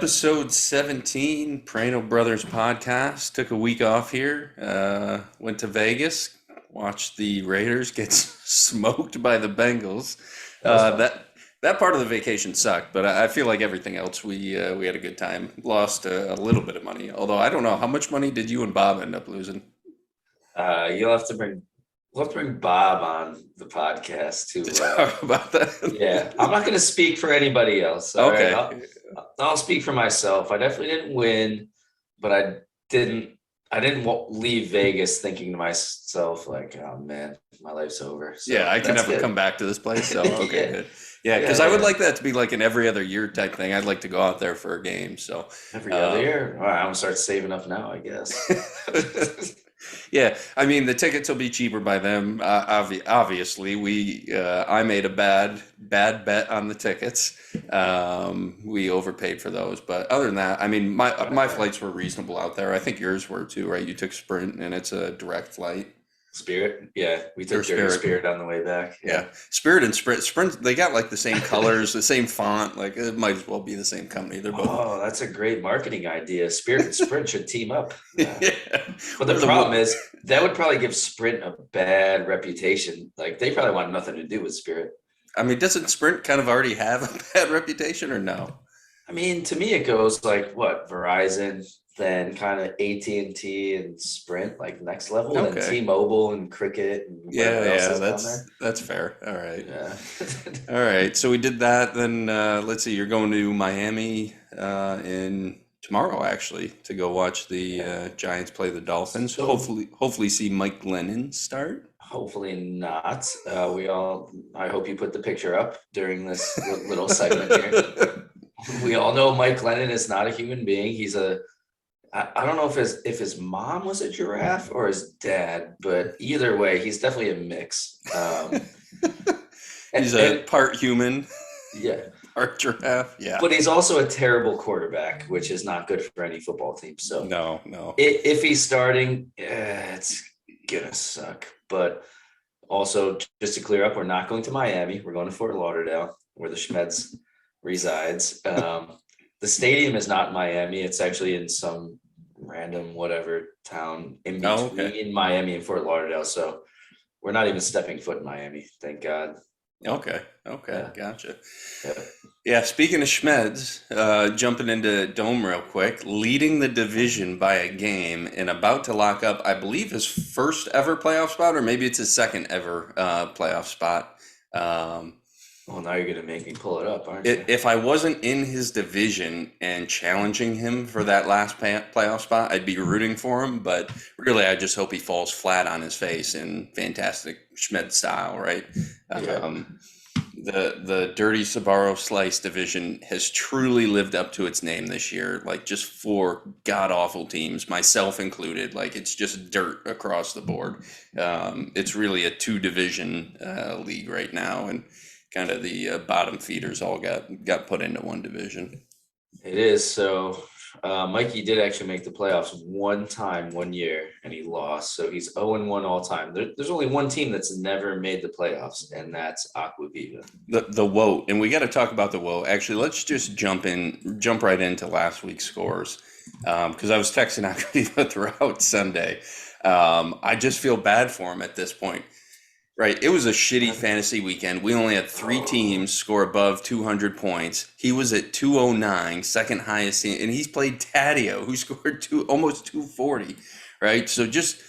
Episode 17, Prano Brothers podcast. Took a week off here. Went to Vegas, watched the Raiders get smoked by the Bengals. That was fun. That part of the vacation sucked, but I feel like everything else we had a good time. Lost a little bit of money, although I don't know how much money did you and Bob end up losing. You'll have to bring we'll have to bring Bob on the podcast To to talk about that. yeah. I'm not gonna speak for anybody else. All right. Okay. I'll speak for myself. I definitely didn't win, but didn't I didn't leave Vegas thinking to myself like, oh man, my life's over. Yeah, So I can that's never good. come back to this place. So okay, Yeah, good. Yeah, yeah, because I would yeah. like that to be like an every other year type thing. I'd like to go out there for a game. So, Every other um, year. All right, I'm gonna start saving up now, I guess. yeah, I mean the tickets will be cheaper by them. Obviously, I made a bad bet on the tickets. We overpaid for those, but other than that, I mean my Okay. flights were reasonable out there. I think yours were too, right? You took Sprint, and it's a direct flight. Spirit. Yeah, we Or took Dirty Spirit. Spirit on the way back. Yeah, Yeah. Spirit and Sprint, they got like the same colors, the same font. Like it might as well be the same company. They're both. Oh, that's a great marketing idea. Spirit and Sprint should team up. Yeah. Yeah. But the Or problem is that would probably give Sprint a bad reputation. Like they probably want nothing to do with Spirit. I mean, doesn't Sprint kind of already have a bad reputation, or no? I mean, to me, it goes like what Verizon, then kind of AT&T and Sprint, like next level, then Okay. T-Mobile and Cricket and Yeah, whatever else yeah, is down there. that's fair. All right. Yeah. All right. So we did that. Then let's see. You're going to Miami in tomorrow, actually, to go watch the Yeah. Giants play the Dolphins. So Hopefully see Mike Glennon start. hopefully not. I hope you put the picture up during this little segment here. We all know Mike Lennon is not a human being. I don't know if his mom was a giraffe or his dad, but either way, he's definitely a mix. He's a And part human, yeah, part giraffe. Yeah. but he's also a terrible quarterback, which is not good for any football team. So No, no. if he's starting, it's gonna suck. But also, just to clear up, we're not going to Miami. We're going to Fort Lauderdale, where the Schmeds resides. The stadium is not in Miami. It's actually in some random whatever town in Oh, okay. between Miami and Fort Lauderdale. So we're not even stepping foot in Miami. Thank God. Okay. Okay. Yeah. Gotcha. Yeah. Yeah, speaking of Schmeds, jumping into Dome real quick, leading the division by a game and about to lock up, I believe, his first ever playoff spot, or maybe it's his second ever playoff spot. Um, Well, now you're gonna make me pull it up, aren't you? if I wasn't in his division and challenging him for that last playoff spot, I'd be rooting for him. But really, I just hope he falls flat on his face in fantastic Schmed style, right? Yeah. Um, the Dirty Sabaro Slice division has truly lived up to its name this year. Like just four god awful teams, myself included. Like it's just dirt across the board. It's really a two division league right now, and kind of the bottom feeders all got put into one division. It is. So Mikey did actually make the playoffs one time, 1 year, and he lost. So he's 0-1 all time. There's only one team that's never made the playoffs, and that's Aquaviva. The woe, and we got to talk about the woe. Actually, let's just jump right into last week's scores, because I was texting Akiva throughout Sunday. I just feel bad for him at this point. Right, it was a shitty fantasy weekend. We only had three teams score above 200 points. He was at 209, second highest team, and he's played Taddeo, who scored almost 240. Right, so just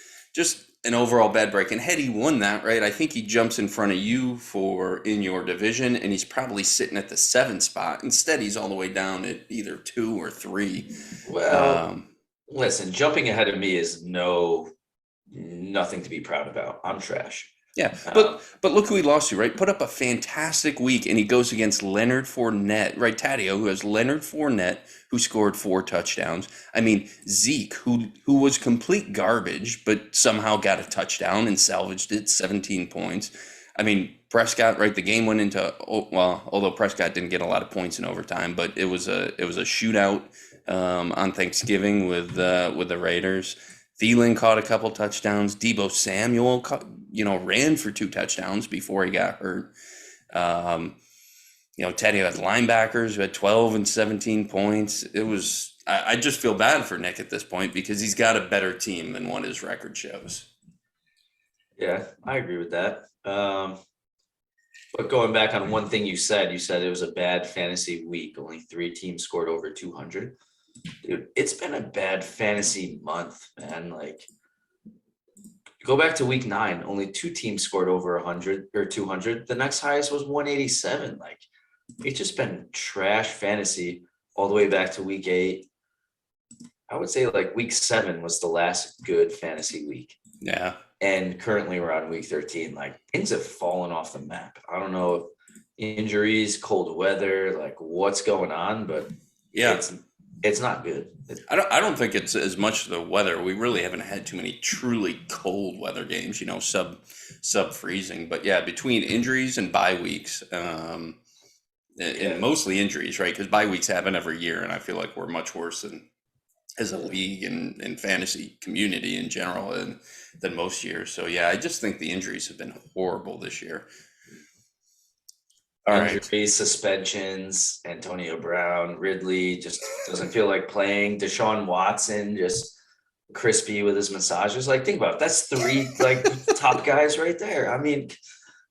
an overall bad break. And had he won that, right, I think he jumps in front of you for in your division, and he's probably sitting at the seventh spot. Instead, he's all the way down at either two or three. Well, Um, listen, jumping ahead of me is nothing to be proud about. I'm trash. Yeah, Um, but look who he lost to, right? Put up a fantastic week, and he goes against Leonard Fournette, right? Taddeo, who has Leonard Fournette, who scored four touchdowns. I mean, Zeke, who was complete garbage, but somehow got a touchdown and salvaged it, 17 points. I mean, Prescott, right? The game went into well, although Prescott didn't get a lot of points in overtime, but it was a shootout on Thanksgiving with the Raiders. Thielen caught a couple touchdowns. Debo Samuel, ran for two touchdowns before he got hurt. Um, Teddy had linebackers who had 12 and 17 points. I just feel bad for Nick at this point because he's got a better team than what his record shows. Yeah, I agree with that. But going back on one thing you said it was a bad fantasy week. Only 3 teams scored over 200. Dude, it's been a bad fantasy month, man. Like, go back to week 9, only 2 teams scored over 100 or 200. The next highest was 187. Like, it's just been trash fantasy all the way back to week 8. I would say like week 7 was the last good fantasy week. Yeah. And currently we're on week 13. Like, things have fallen off the map. I don't know if injuries, cold weather, like what's going on, but Yeah. it's not good. I don't think it's as much the weather. We really haven't had too many truly cold weather games, sub freezing. But yeah, between injuries and bye weeks, and mostly injuries, right? Because bye weeks happen every year, and I feel like we're much worse than as a league and fantasy community in general than most years. So yeah, I just think the injuries have been horrible this year. All right. Injuries, suspensions, Antonio Brown, Ridley just doesn't feel like playing. Deshaun Watson just crispy with his massages. Like, think about it. That's 3 like top guys right there. I mean,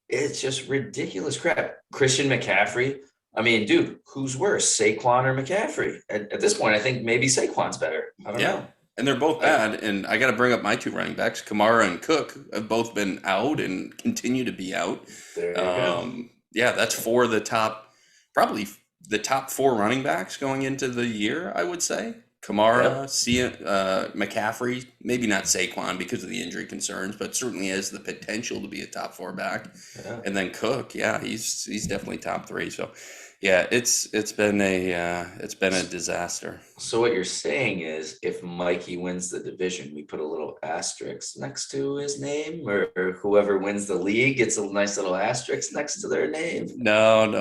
it's just ridiculous crap. Christian McCaffrey. I mean, dude, who's worse, Saquon or McCaffrey? At this point, I think maybe Saquon's better. I don't know. And they're both bad. And I got to bring up my 2 running backs. Kamara and Cook have both been out and continue to be out. There you go. Yeah, that's probably the top 4 running backs going into the year, I would say. Kamara, McCaffrey, maybe not Saquon because of the injury concerns, but certainly has the potential to be a top 4 back. Yeah. And then Cook, yeah, he's definitely top 3. So yeah, it's been a disaster. So what you're saying is, if Mikey wins the division, we put a little asterisk next to his name, or whoever wins the league gets a nice little asterisk next to their name. No,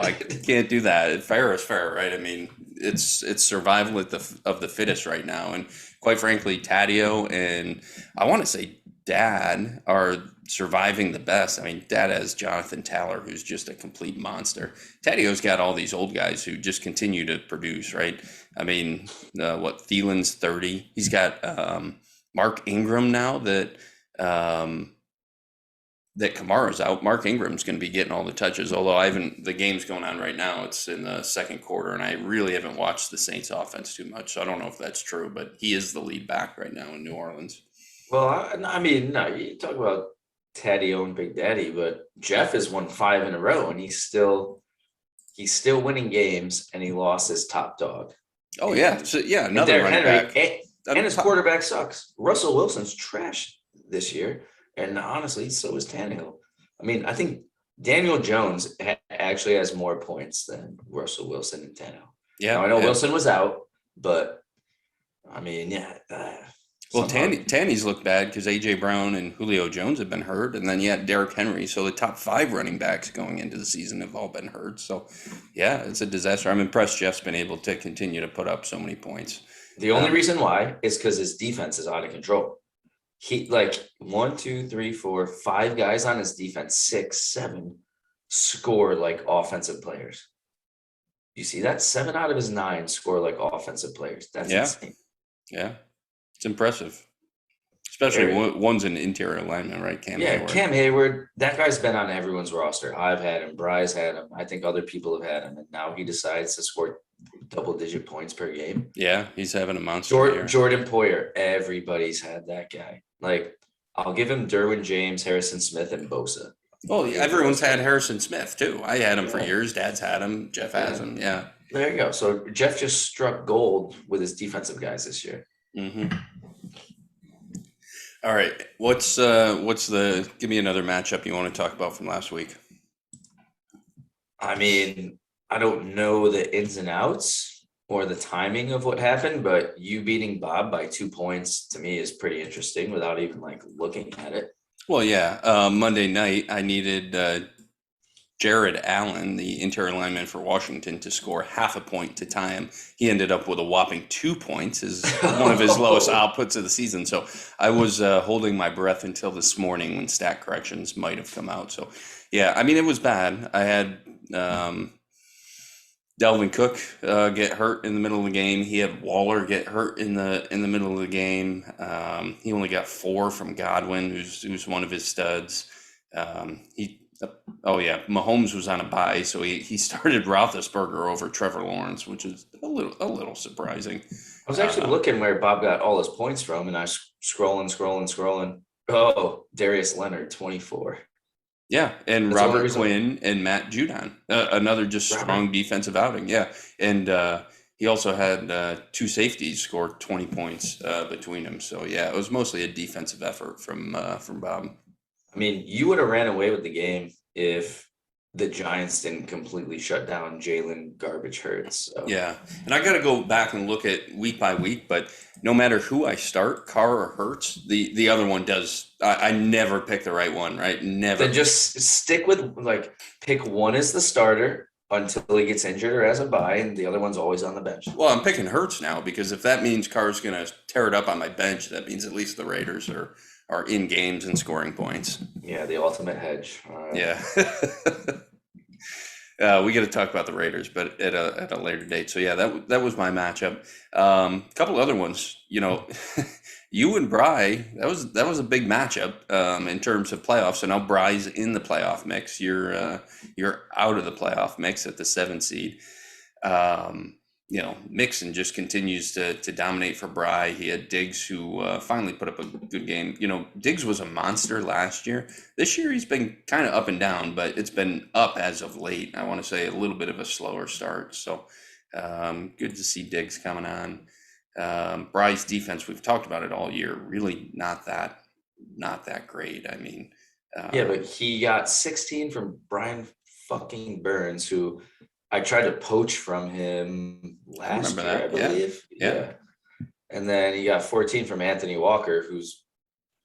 I can't do that. Fair is fair, right? I mean, it's survival of the fittest right now, and quite frankly, Taddeo and I want to say Dad are surviving the best. I mean, Dad has Jonathan Taylor, who's just a complete monster. Taddio's got all these old guys who just continue to produce, right? I mean, Thielen's 30. He's got Mark Ingram now that Kamara's out. Mark Ingram's going to be getting all the touches, although the game's going on right now. It's in the second quarter, and I really haven't watched the Saints offense too much, so I don't know if that's true, but he is the lead back right now in New Orleans. Well, I mean, no, you talk about Taddeo and Big Daddy, but Jeff has won 5 in a row, and he's still winning games, and he lost his top dog. Oh, yeah. So, yeah, another running back. And his quarterback sucks. Russell Wilson's trash this year, and honestly, so is Tannehill. I mean, I think Daniel Jones actually has more points than Russell Wilson and Tannehill. Yeah, now, I know Wilson was out, but I mean, yeah. Well, Tanny's looked bad because A.J. Brown and Julio Jones have been hurt, and then you had Derrick Henry. So the top 5 running backs going into the season have all been hurt. So, yeah, it's a disaster. I'm impressed Jeff's been able to continue to put up so many points. The only reason why is because his defense is out of control. He 1, 2, 3, 4, 5 guys on his defense, 6, 7 score like offensive players. You see that? 7 out of his 9 score like offensive players. That's insane. Yeah. It's impressive, especially one's an interior lineman, right? Cam Hayward. Cam Hayward, that guy's been on everyone's roster. I've had him. Bry's had him. I think other people have had him. And now he decides to score double-digit points per game. Yeah, he's having a monster year. Jordan Poyer, everybody's had that guy. Like, I'll give him Derwin James, Harrison Smith, and Bosa. Well, everyone's had Harrison Smith, too. I had him for years. Dad's had him. Jeff has him. Yeah. There you go. So Jeff just struck gold with his defensive guys this year. Mm-hmm. All right. Give me another matchup you want to talk about from last week. I mean, I don't know the ins and outs or the timing of what happened, but you beating Bob by 2 points to me is pretty interesting without even looking at it. Well, yeah. Monday night, I needed Jared Allen, the interior lineman for Washington, to score half a point to tie him. He ended up with a whopping 2 points, is one of his lowest outputs of the season. So I was holding my breath until this morning when stat corrections might have come out. So yeah, I mean, it was bad. I had Delvin Cook get hurt in the middle of the game. He had Waller get hurt in the middle of the game. He only got four from Godwin, who's one of his studs. He oh yeah, Mahomes was on a bye, so he started Roethlisberger over Trevor Lawrence, which is a little surprising. I was actually Um, looking where Bob got all his points from, and scrolling. Oh, Darius Leonard, 24. yeah, and That's the only Robert reason. Quinn and Matt Judon, another just strong Robert. defensive outing. Yeah, and he also had two safeties score 20 points between them. So yeah, it was mostly a defensive effort from Bob. I mean, you would have ran away with the game if the Giants didn't completely shut down Jalen Garbage Hurts. So Yeah, and I got to go back and look at week by week, but no matter who I start, Carr or Hurts, the other one does. I never pick the right one, right? Never then pick. just stick with like pick one as the starter until he gets injured or as a bye, and the other one's always on the bench. Well, I'm picking Hurts now because if that means Carr's going to tear it up on my bench, that means at least the Raiders are in games and scoring points. Yeah, the ultimate hedge. Yeah. We got to talk about the Raiders, but at a later date. So yeah, that was my matchup. A couple other ones, you and Bry, that was a big matchup in terms of playoffs. So now Bry's in the playoff mix. You're out of the playoff mix at the 7 seed. Um, Mixon just continues to dominate for Bry. He had Diggs who finally put up a good game. Diggs was a monster last year. This year he's been kind of up and down, but it's been up as of late. I want to say a little bit of a slower start. So good to see Diggs coming on. Bry's defense, we've talked about it all year. Really not that great. I mean, Yeah, but um, he got 16 from Brian fucking Burns, who I tried to poach from him I remember last year, I that. Yeah, believe. yeah, Yeah. And then he got 14 from Anthony Walker, who's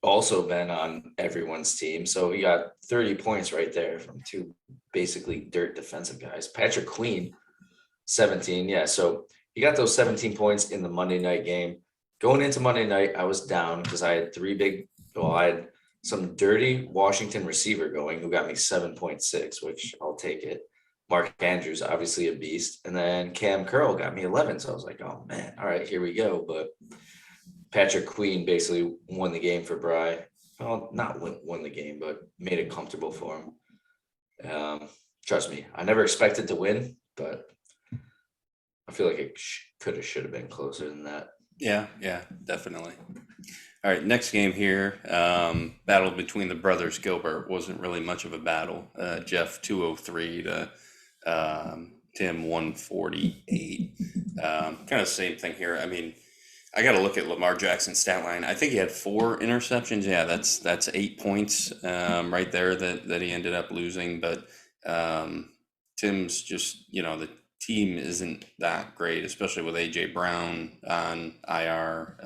also been on everyone's team. So he got 30 points right there from two basically dirt defensive guys. Patrick Queen, 17. Yeah. So he got those 17 points in the Monday night game. Going into Monday night, I was down because I had some dirty Washington receiver going who got me 7.6, which I'll take it. Mark Andrews, obviously a beast. And then Cam Curl got me 11. So I was like, oh man, all right, here we go. But Patrick Queen basically won the game for Bry. Well, not won the game, but made it comfortable for him. Trust me, I never expected to win, but I feel like it should have been closer than that. yeah, definitely. All right, next game here. Battle between the brothers Gilbert wasn't really much of a battle. Jeff 203 to Tim 148. Kind of same thing here. I mean, I got to look at Lamar Jackson's stat line. I think he had four interceptions. Yeah, that's 8 points right there that he ended up losing. But Tim's just the team isn't that great, especially with AJ Brown on IR.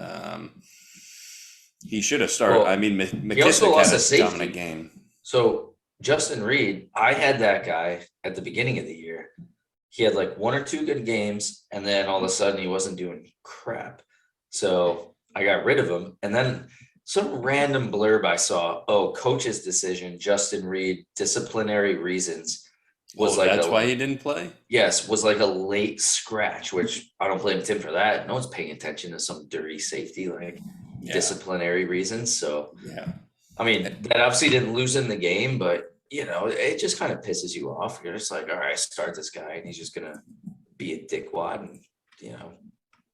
He should have started. I Well, mean, he also McKissick had lost a a dominant safety. game. So Justin Reed, I had that guy at the beginning of the year. He had like one or two good games, and then all of a sudden he wasn't doing crap. So I got rid of him. And then some random blurb I saw, oh, coach's decision, Justin Reed, disciplinary reasons, was Oh, like that's why a he didn't play? was like a late scratch, which I don't blame Tim for that. No one's paying attention to some dirty safety like Yeah, disciplinary reasons. So yeah. I mean, that obviously didn't lose in the game, but it just kind of pisses you off. You're just like, all right, start this guy, and he's just gonna be a dickwad and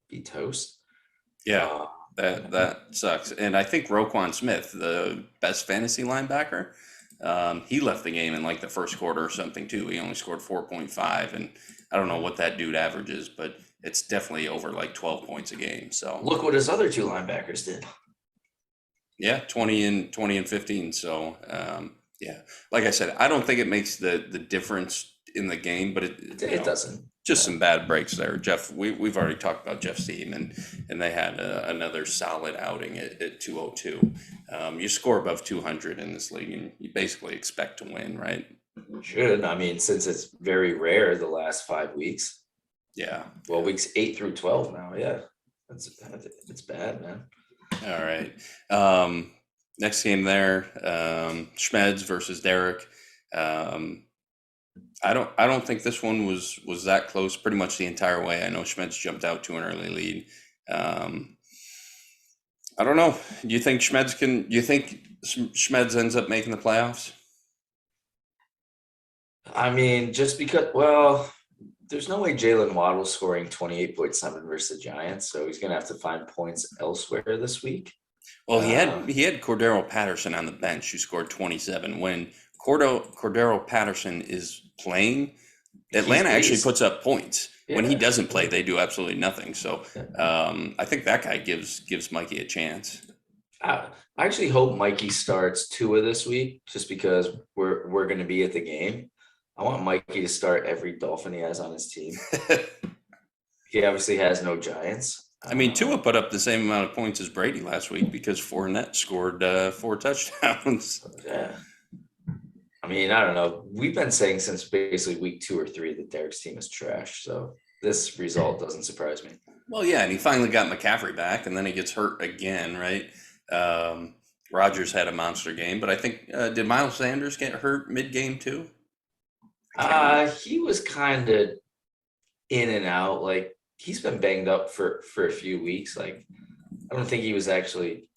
be toast. Yeah, Uh, that sucks. And I think Roquan Smith, the best fantasy linebacker, he left the game in like the first quarter or something too. He only scored 4.5, and I don't know what that dude averages, but it's definitely over like 12 points a game. So Look what his other two linebackers did. yeah, 20 and 15. So yeah, like I said, I don't think it makes the difference in the game, but It doesn't. just some bad breaks there. Jeff, we've already talked about Jeff's team, and they had another solid outing at 202. You score above 200 in this league, and you basically expect to win, right? Should. I mean, since it's very rare the last 5 weeks. Yeah. Well, weeks 8 through 12 now. Yeah, it's bad, man. All right. Next game there, Schmeds versus Derek. Um, I don't think this one was that close pretty much the entire way. I know Schmed's jumped out to an early lead. Um, I don't know. Do you think Schmed's ends up making the playoffs? I mean, just because, well, there's no way Jalen Waddle's scoring 28.7 versus the Giants, so he's gonna have to find points elsewhere this week. Well, Uh, he had Cordero Patterson on the bench who scored 27. When Cordero Patterson is playing, he's Atlanta actually beast. puts up points. When he Yeah. doesn't play, they do absolutely nothing. So Yeah. I think that guy gives Mikey a chance. I actually hope Mikey starts Tua this week, just because we're gonna be at the game. I want Mikey to start every Dolphin he has on his team. He obviously has no Giants. I mean, Tua put up the same amount of points as Brady last week because Fournette scored 4 touchdowns. Yeah. I mean, I don't know. We've been saying since basically week 2 or 3 that Derek's team is trash. So this result doesn't surprise me. Well, yeah, and he finally got McCaffrey back, and then he gets hurt again, right? Um, Rodgers had a monster game, but I think did Miles Sanders get hurt mid-game too? I can't remember. He was kind of in and out. Like he's been banged up for a few weeks. Like I don't think he was actually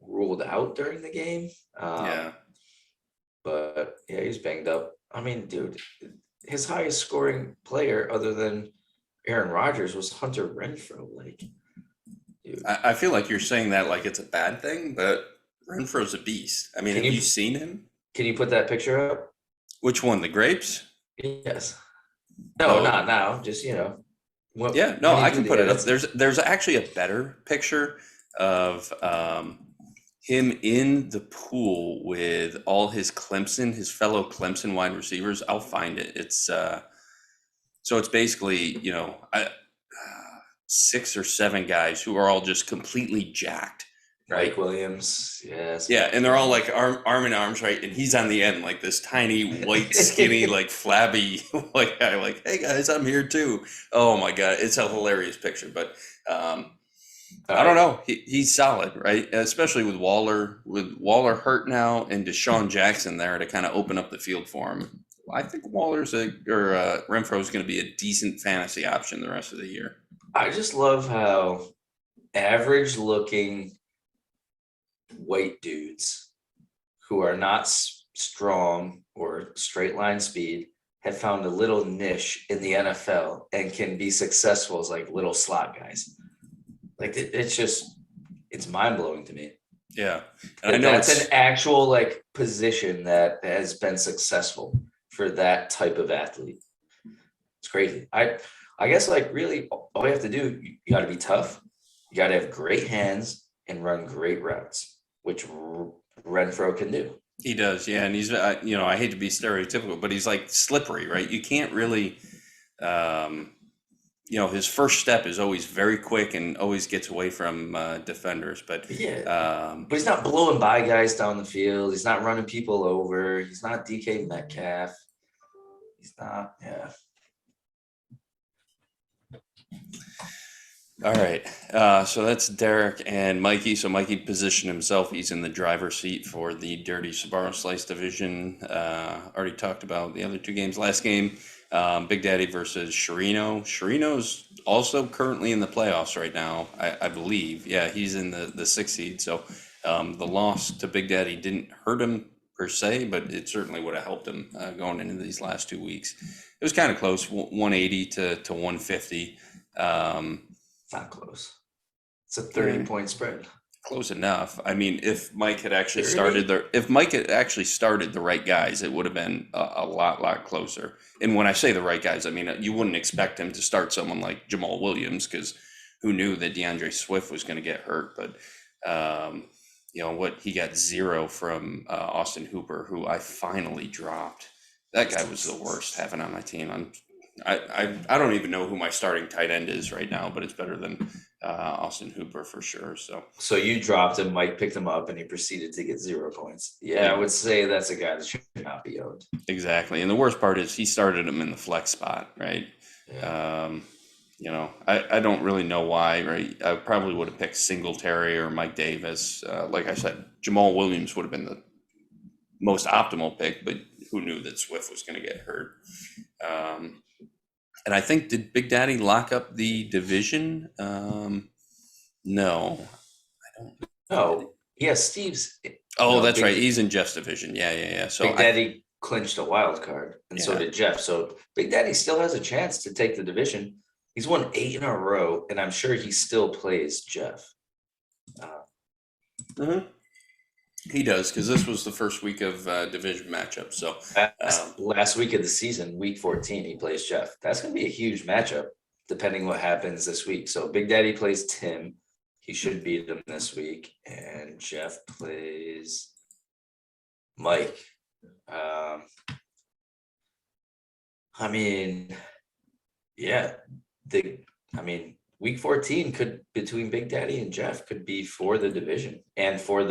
ruled out during the game. Yeah, But yeah, he's banged up. I mean, dude, his highest scoring player other than Aaron Rodgers was Hunter Renfro. Like, dude, I feel like you're saying that like it's a bad thing, but Renfro's a beast. I mean, can have you you seen him? can you put that picture up? Which one? The grapes? Yes. No, Oh, not now. Just yeah. No, when you I do can the put it up. edits. There's actually a better picture of him in the pool with all his fellow Clemson wide receivers. I'll find it. So it's basically, 6 or 7 guys who are all just completely jacked, right? Mike Williams, yes, Yeah, Mike and they're all like Williams. arm in arms, right? And he's on the end, like this tiny, white, skinny, like flabby white guy, like, "Hey guys, I'm here too." Oh my God, it's a hilarious picture. But um, All I don't right. know. He's solid, right? Especially with Waller hurt now and Deshaun Jackson there to kind of open up the field for him. I think Renfro's going to be a decent fantasy option the rest of the year. I just love how average looking white dudes who are not strong or straight line speed have found a little niche in the NFL and can be successful as like little slot guys. Like it's mind blowing to me Yeah, and I that know that's it's an actual like position that has been successful for that type of athlete. It's crazy. I guess like really all you have to do, you got to be tough. You got to have great hands and run great routes, which Renfro can do. he does, yeah, and he's I hate to be stereotypical, but he's like slippery, right? You can't really, um, his first step is always very quick and always gets away from defenders, but Yeah, um, but he's not blowing by guys down the field. He's not running people over. He's not DK Metcalf. He's not. Yeah. all right. So that's Derek and Mikey. So Mikey positioned himself. He's in the driver's seat for the Dirty Sbarro Slice division. Already talked about the other 2 games. Last game, Big Daddy versus Sharino. Sharino's also currently in the playoffs right now, I believe. Yeah, he's in the 6th seed. So the loss to Big Daddy didn't hurt him per se, but it certainly would have helped him going into these last 2 weeks. It was kind of close, 180 to 150. It's not close. It's a 30-point spread. Close enough. I mean, if Mike had actually 30? started the right guys, it would have been a lot closer. And when I say the right guys, I mean you wouldn't expect him to start someone like Jamal Williams because who knew that DeAndre Swift was going to get hurt? But what he got 0 from Austin Hooper, who I finally dropped. That guy was the worst having on my team. I don't even know who my starting tight end is right now, but it's better than Austin Hooper for sure. So you dropped him. Mike picked him up, and he proceeded to get 0 points. Yeah, I would say that's a guy that should not be owned. Exactly. And the worst part is he started him in the flex spot, right? Yeah. I don't really know why, right? I probably would have picked Singletary or Mike Davis. Like I said, Jamal Williams would have been the most optimal pick, but who knew that Swift was going to get hurt? And I think, did Big Daddy lock up the division? No, I don't. Did he? No, yeah, Steve's. Oh, No, that's right. Big He's in Jeff's division. Yeah. So Big Daddy clinched a wild card, and so yeah. did Jeff. So Big Daddy still has a chance to take the division. He's won 8 in a row, and I'm sure he still plays Jeff. Mhm. He does, because this was the first week of division matchup. So Last week of the season, week 14, he plays Jeff. That's going to be a huge matchup, depending what happens this week. So Big Daddy plays Tim. He should beat him this week. And Jeff plays Mike. I mean, yeah, week 14 could, between Big Daddy and Jeff, could be for the division and for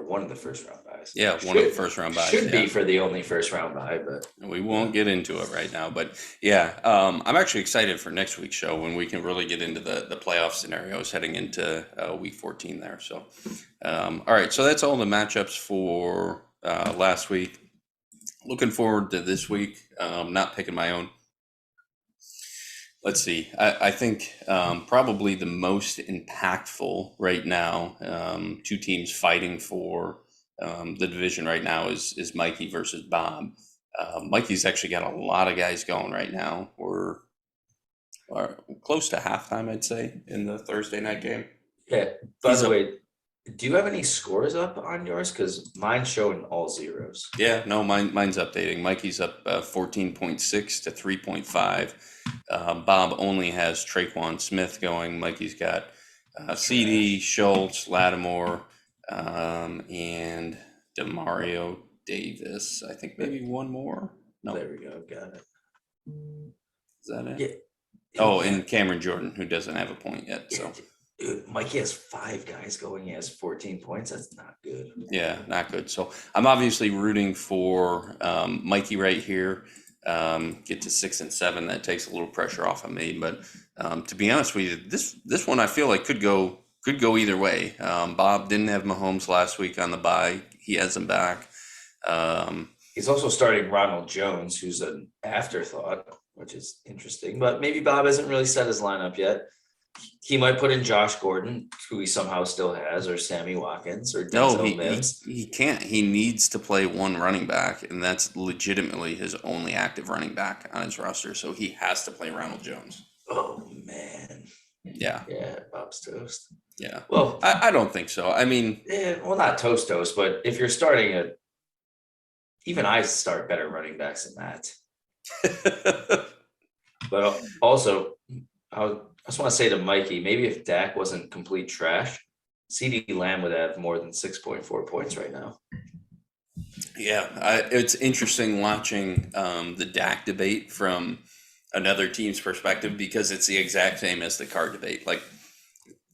one of the first round buys. yeah, one of the first round buys. Should yeah. be for the only first round buy, but We won't get into it right now, but yeah, I'm actually excited for next week's show when we can really get into the playoff scenarios heading into week 14 there. So, all right, so that's all the matchups for last week. Looking forward to this week. Not picking my own. Let's see. I think probably the most impactful right now, two teams fighting for the division right now is Mikey versus Bob. Mikey's actually got a lot of guys going right now. We're close to halftime, I'd say, in the Thursday night game. yeah. By the way, do you have any scores up on yours? Because mine's showing all zeros. Yeah, no, mine's updating. Mikey's up 14.6 to 3.5. Bob only has Traquan Smith going. Mikey's got CD, Schultz, Lattimore, and Demario Davis. I think maybe one more. No, There we go. Got it. is that it? Yeah. Oh, and Cameron Jordan, who doesn't have a point yet. So Dude, Mikey has 5 guys going. He has 14 points. That's not good. yeah, not good. So I'm obviously rooting for Mikey right here. Get to 6 and 7. That takes a little pressure off of me. But to be honest with you, this one I feel like could go either way. Bob didn't have Mahomes last week on the bye. He has him back. He's also starting Ronald Jones, who's an afterthought, which is interesting. But maybe Bob hasn't really set his lineup yet. He might put in Josh Gordon, who he somehow still has, or Sammy Watkins, or Denzel Mims. He can't. He needs to play one running back, and that's legitimately his only active running back on his roster. So he has to play Ronald Jones. Oh, man. Yeah. Yeah, Bob's toast. Yeah. Well, I don't think so. I mean, well, not toast, but if you're starting even I start better running backs than that. But also, I just want to say to Mikey, maybe if Dak wasn't complete trash, CeeDee Lamb would have more than 6.4 points right now. Yeah, it's interesting watching the Dak debate from another team's perspective, because it's the exact same as the Carr debate. Like,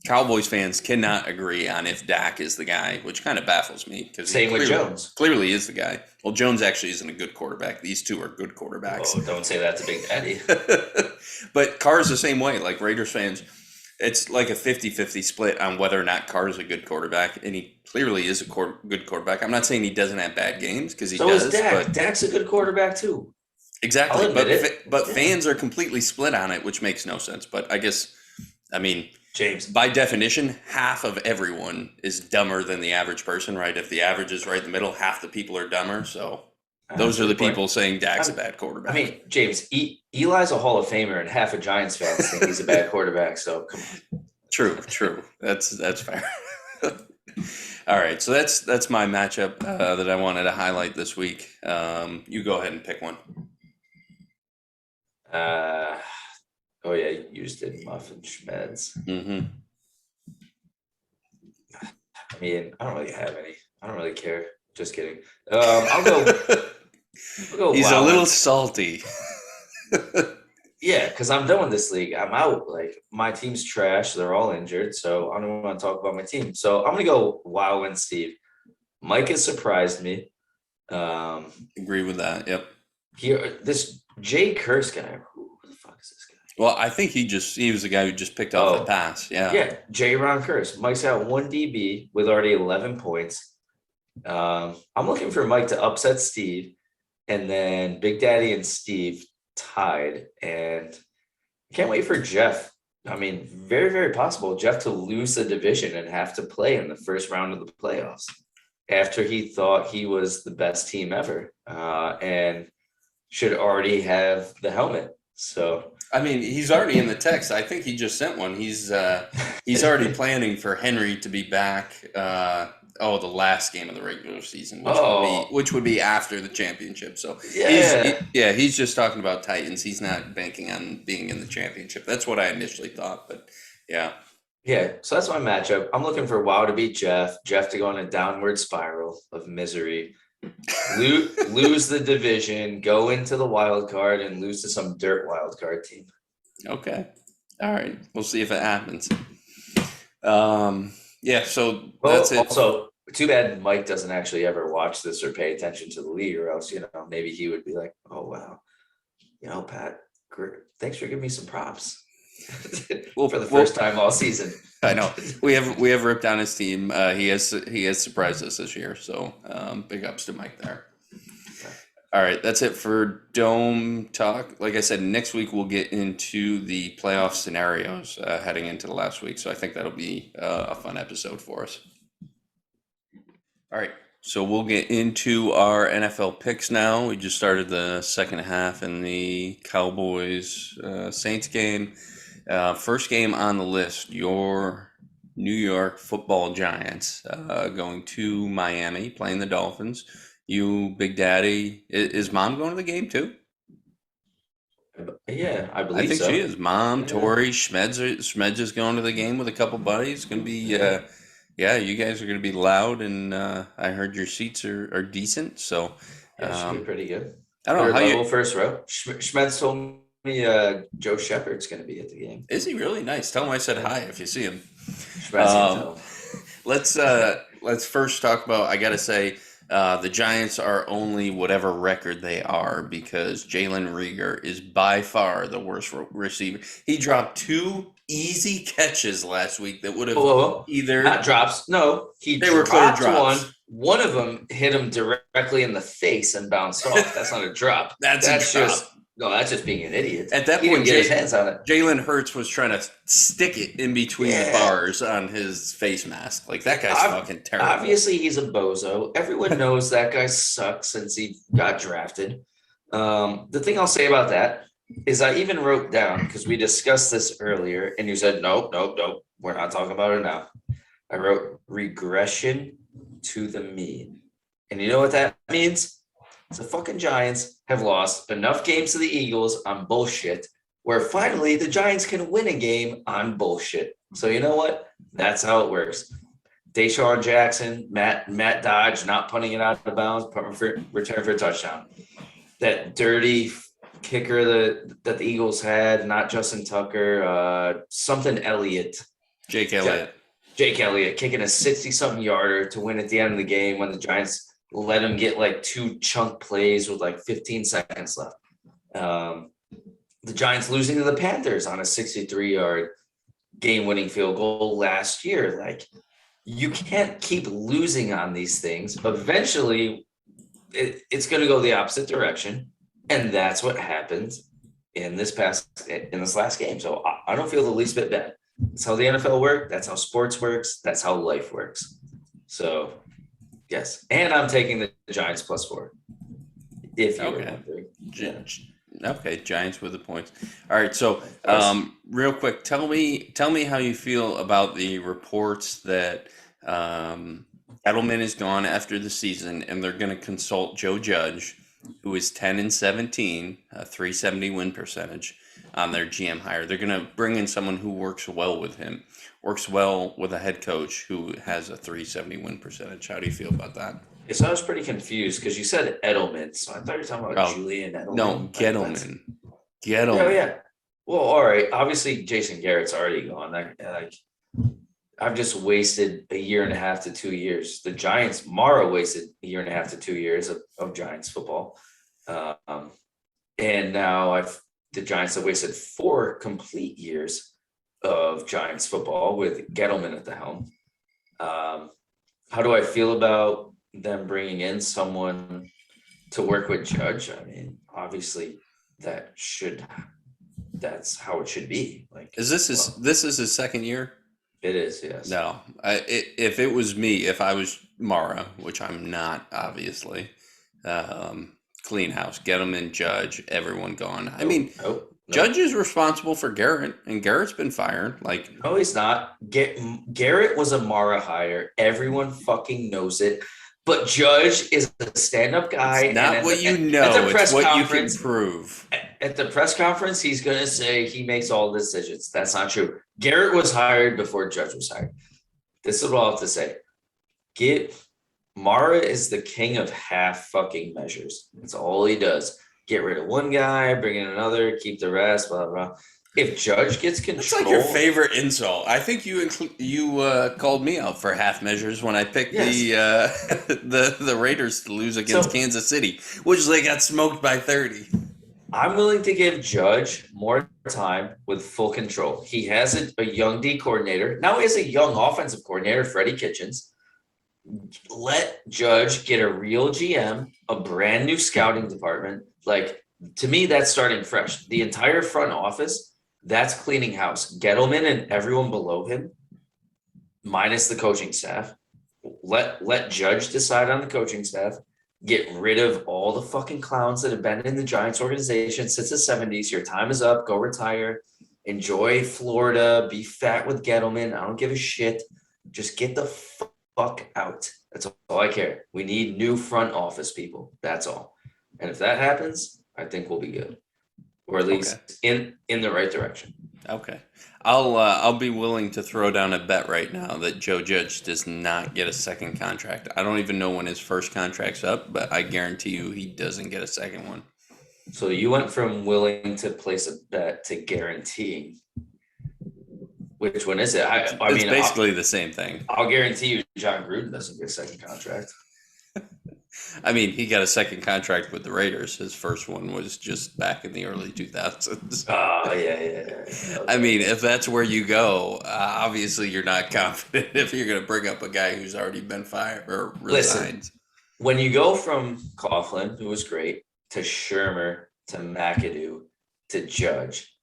Cowboys fans cannot agree on if Dak is the guy, which kind of baffles me. Because Same with Jones. Clearly is the guy. Well, Jones actually isn't a good quarterback. These two are good quarterbacks. Oh, don't say that to Big Daddy. But Carr's the same way. Like, Raiders fans, it's like a 50-50 split on whether or not Carr's a good quarterback, and he clearly is a good quarterback. I'm not saying he doesn't have bad games, because he does. Is Dak. But Dak's a good quarterback too. Exactly. I'll admit it. But Yeah. fans are completely split on it, which makes no sense. But I guess, I mean, James, by definition, half of everyone is dumber than the average person, right? If the average is right in the middle, half the people are dumber. So those are the people saying Dak's a bad quarterback. I mean, James, Eli's a Hall of Famer, and half of Giants fans think he's a bad quarterback. So come on. True. That's fair. All right, so that's my matchup that I wanted to highlight this week. You go ahead and pick one. Oh yeah, you just did Muffin Schmeds. Mm-hmm. I mean, I don't really have any. I don't really care. Just kidding. I'll go. He's a little salty. Yeah, because I'm done with this league. I'm out. Like, my team's trash. They're all injured, so I don't want to talk about my team. So I'm gonna go Wow and Steve. Mike has surprised me. Agree with that. Yep. This Jay Curse guy. Who the fuck is this guy? Well, I think he was the guy who just picked off the pass. Yeah. Yeah, J. Ron Curse. Mike's got 1 DB with already 11 points. I'm looking for Mike to upset Steve, and then Big Daddy and Steve tied. And I can't wait for Jeff. I mean, very, very possible Jeff to lose the division and have to play in the first round of the playoffs after he thought he was the best team ever, and should already have the helmet. So I mean, he's already in the text. I think he just sent one. He's already planning for Henry to be back. The last game of the regular season, oh which would be after the championship. So yeah, he's just talking about Titans. He's not banking on being in the championship. That's what I initially thought, but yeah. yeah. So that's my matchup. I'm looking for Wow to beat Jeff. Jeff to go on a downward spiral of misery. Lose the division, go into the wild card, and lose to some dirt wild card team. Okay. All right. We'll see if it happens. Yeah, so that's Well, it. also, too bad Mike doesn't actually ever watch this or pay attention to the league, or else, maybe he would be like, oh, wow, Pat, thanks for giving me some props for the first time all season. I know we have ripped down his team. He has surprised us this year. So big ups to Mike there. All right, that's it for Dome Talk. Like I said, next week we'll get into the playoff scenarios heading into the last week. So I think that'll be a fun episode for us. All right, so we'll get into our NFL picks now. We just started the second half in the Cowboys Saints game. First game on the list, your New York Football Giants going to Miami, playing the Dolphins. You, Big Daddy, is Mom going to the game too? Yeah, I I believe think so. she is. Mom, Yeah. Tori, Schmeds is going to the game with a couple buddies. It's gonna be, yeah, you guys are gonna be loud, and I heard your seats are decent. So, Yeah, it should be um, pretty good. I don't know Third how level, you. first row. Schmetz told me Joe Shepard's going to be at the game. Is he really nice? Tell him I said Yeah, hi if you see him. Schmetz can Um, tell him. let's first talk about. I gotta say, the Giants are only whatever record they are because Jalen Rieger is by far the worst receiver. He dropped two easy catches last week that would have Whoa. Not either drops. No, he they were clear dropped one. drops. One of them hit him directly in the face and bounced off. That's not a drop. That's a drop. That's just being an idiot. At that He didn't point, get his hands on it. Jalen Hurts was trying to stick it in between the Yeah. bars on his face mask. Like that guy's fucking terrible. Obviously, he's a bozo. Everyone knows that guy sucks since he got drafted. The thing I'll say about that is I even wrote down, because we discussed this earlier, and you said, nope, we're not talking about it now. I wrote regression to the mean. And you know what that means? The fucking Giants have lost enough games to the Eagles on bullshit, where finally the Giants can win a game on bullshit. So you know what? That's how it works. Deshaun Jackson, Matt Dodge not punting it out of bounds, return for a touchdown. That dirty kicker that the Eagles had, not Justin Tucker, something Elliott. Jake Elliott. Jake Elliott kicking a 60-something yarder to win at the end of the game when the Giants let him get like two chunk plays with like 15 seconds left. The Giants losing to the Panthers on a 63-yard game-winning field goal last year. Like, you can't keep losing on these things. Eventually, it's going to go the opposite direction, and that's what happened in this last game. So I don't feel the least bit bad. That's how the NFL works. That's how sports works. That's how life works. So, yes. And I'm taking the Giants +4. If you were wondering. Yeah. Okay, Giants with the points. All right, so real quick, tell me how you feel about the reports that Edelman is gone after the season, and they're going to consult Joe Judge, who is 10-17, a 370 win percentage on their GM hire. They're going to bring in someone who works well with him, works well with a head coach who has a 370 win percentage. How do you feel about that? Yeah, so I was pretty confused because you said Edelman, so I thought you were talking about Julian Edelman. No, Gettleman. Yeah. Well, all right. Obviously, Jason Garrett's already gone. I've just wasted a year and a half to 2 years. The Giants, Mara wasted a year and a half to 2 years of Giants football. And now the Giants have wasted 4 complete years of Giants football with Gettleman at the helm. How do I feel about them bringing in someone to work with Judge, I mean, obviously that's how it should be. Like, Is this his well, this is his second year? it is, yes. No. If it was me, if I was Mara, which I'm not, obviously, clean house, get him in Judge, everyone gone. I Nope, mean, nope, Judge nope. is responsible for Garrett, and Garrett's been fired. Like, No, he's not. Garrett was a Mara hire. Everyone fucking knows it. But Judge is a stand-up guy, it's and not at what you at the know, it's press what you can conference, prove. at the press conference, he's gonna say he makes all the decisions. That's not true. Garrett was hired before Judge was hired. This is what I'll have to say. Get Mara is the king of half fucking measures. That's all he does. Get rid of one guy, bring in another, keep the rest, blah blah. If Judge gets That's like your control, favorite insult. I think you called me out for half measures when I picked yes. the Raiders to lose against So Kansas City, which they got smoked by 30. I'm willing to give Judge more time with full control. He has a young D coordinator. Now he has a young offensive coordinator, Freddie Kitchens. Let Judge get a real GM, a brand new scouting department. Like, to me, that's starting fresh. The entire front office, that's cleaning house. Gettleman and everyone below him, minus the coaching staff. Let Judge decide on the coaching staff. Get rid of all the fucking clowns that have been in the Giants organization since the 70s. Your time is up. Go retire. Enjoy Florida. Be fat with Gettleman. I don't give a shit. Just get the fuck out. That's all I care. We need new front office people. That's all. And if that happens, I think we'll be good, or at Okay. least in the right direction. Okay. I'll be willing to throw down a bet right now that Joe Judge does not get a second contract. I don't even know when his first contract's up, but I guarantee you he doesn't get a second one. So you went from willing to place a bet to guaranteeing. Which one is it? I It's mean, basically the same thing. I'll guarantee you, John Gruden doesn't get a second contract. I mean, he got a second contract with the Raiders. His first one was just back in the early 2000s. Oh yeah. I Okay. mean, if that's where you go, obviously you're not confident if you're going to bring up a guy who's already been fired or Listen, resigned. when you go from Coughlin, who was great, to Shermer, to McAdoo, to Judge,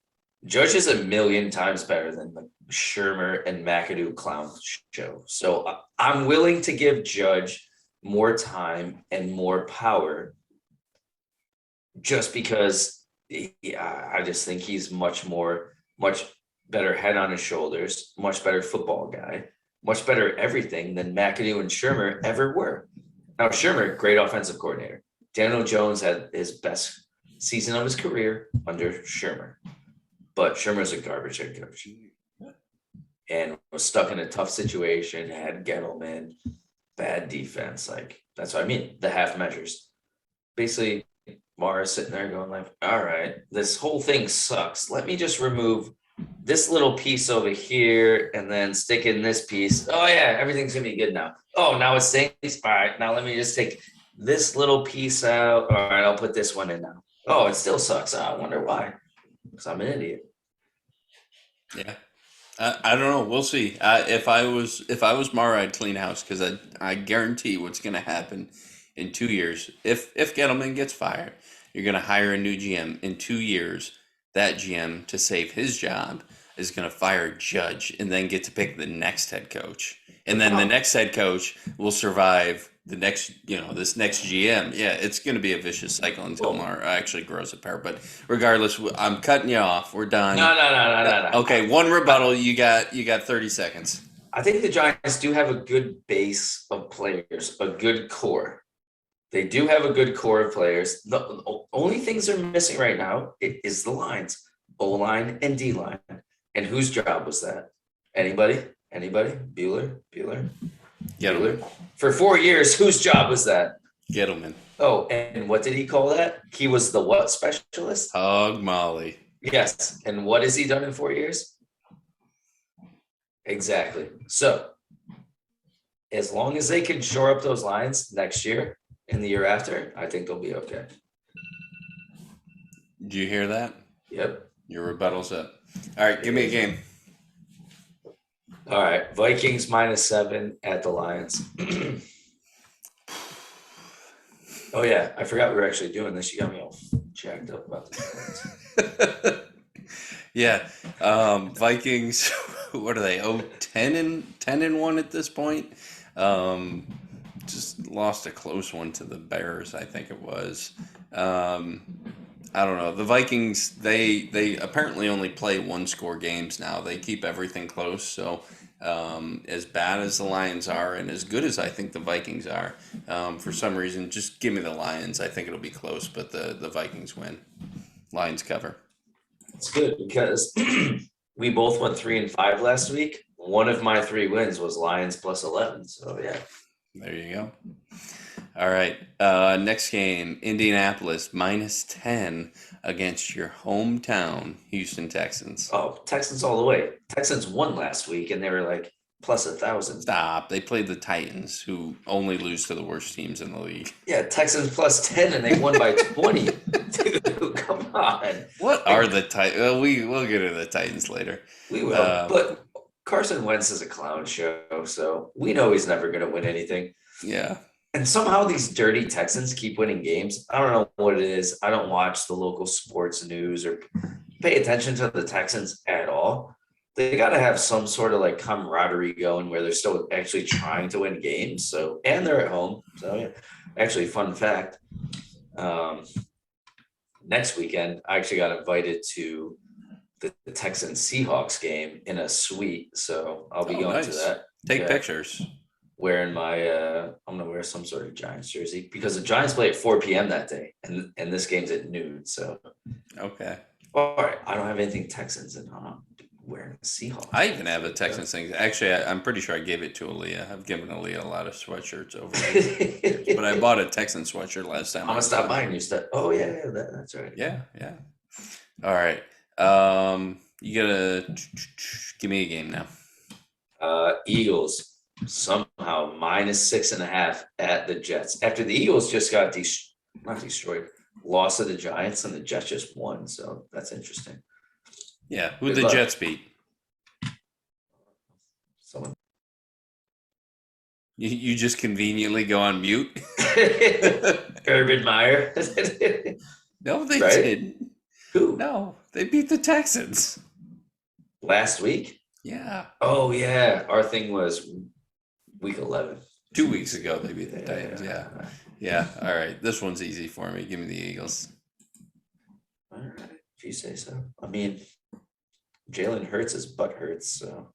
Judge is a million times better than the Shermer and McAdoo clown show. So I'm willing to give Judge more time and more power just because I just think he's much better head on his shoulders, much better football guy, much better everything than McAdoo and Shermer ever were. Now, Shermer, great offensive coordinator. Daniel Jones had his best season of his career under Shermer, but Shermer's a garbage head coach and was stuck in a tough situation, had Gettleman, bad defense. Like, that's what I mean. The half measures. Basically, Mara's sitting there going like, all right, this whole thing sucks. Let me just remove this little piece over here and then stick in this piece. Oh yeah, everything's gonna be good now. Oh, now it stinks. All right, now let me just take this little piece out. All right, I'll put this one in now. Oh, it still sucks. I wonder why. Because I'm an idiot. Yeah. I don't know. We'll see. If I was Mara, I'd clean house because I guarantee what's going to happen in 2 years. If Gettleman gets fired, you're going to hire a new GM. In 2 years, that GM to save his job is going to fire Judge and then get to pick the next head coach, and then the next head coach will survive the next this next GM. Yeah, it's going to be a vicious cycle until Well, Mara actually grows a pair. But regardless, I'm cutting you off. We're done. no. Okay, one rebuttal. You got 30 seconds. I think the Giants do have a good base of players, a good core. They do have a good core of players. The only things they're missing right now is the lines, O line and D line. And whose job was that? Anybody? Bueller? Gettleman. For 4 years, whose job was that? Gettleman. Oh, and what did he call that? He was the what specialist? Hog Molly. Yes. And what has he done in 4 years? Exactly. So as long as they can shore up those lines next year and the year after, I think they'll be okay. Did you hear that? Yep. Your rebuttal's up. All right, give me a game. All right. Vikings -7 at the Lions. Oh yeah, I forgot we were actually doing this. You got me all jacked up about the Yeah. Vikings, what are they? Oh, 10-1 at this point. Um, just lost a close one to the Bears, I think it was. Um, I don't know. The Vikings, they apparently only play one score games now. They keep everything close. So, as bad as the Lions are, and as good as I think the Vikings are, for some reason, just give me the Lions. I think it'll be close, but the Vikings win. Lions cover. It's good because we both went 3-5 last week. One of my 3 wins was Lions plus 11. So yeah. There you go. All right. Next game, Indianapolis -10 against your hometown Houston Texans. Oh, Texans all the way. Texans won last week and they were like plus 1,000. Stop. They played the Titans, who only lose to the worst teams in the league. Yeah, Texans plus 10 and they won by 20. Dude, come on. What are the Titans? Well, we'll get into the Titans later. We will. But Carson Wentz is a clown show, so we know he's never going to win anything. Yeah. And somehow these dirty Texans keep winning games. I don't know what it is. I don't watch the local sports news or pay attention to the Texans at all. They got to have some sort of like camaraderie going where they're still actually trying to win games. So, and they're at home. So, yeah. Actually, fun fact. Next weekend, I actually got invited to the Texans Seahawks game in a suite. So I'll be going to that. Take pictures. Wearing my I'm gonna wear some sort of Giants jersey because the Giants play at 4 p.m. that day, and this game's at noon. So okay, all right, I don't have anything Texans, and I'm wearing a Seahawks. I even have a Texans thing. Actually, I'm pretty sure I gave it to Aaliyah. I've given Aaliyah a lot of sweatshirts over the years, but I bought a Texan sweatshirt last time. I'm gonna stop buying new stuff. Oh yeah, that's right. Yeah. All right, you gotta give me a game now. Eagles. Somehow -6.5 at the Jets after the Eagles just got not destroyed, lost to the Giants, and the Jets just won. So that's interesting. Yeah, who'd the Jets beat? Someone. You just conveniently go on mute. Urban Meyer. No, they didn't. Who? No, they beat the Texans last week. Yeah. Oh yeah, our thing was week 11. 2 weeks ago they beat the Titans. Yeah. All right, this one's easy for me. Give me the Eagles. All right, if you say so. I mean, Jalen Hurts, his butt hurts. So.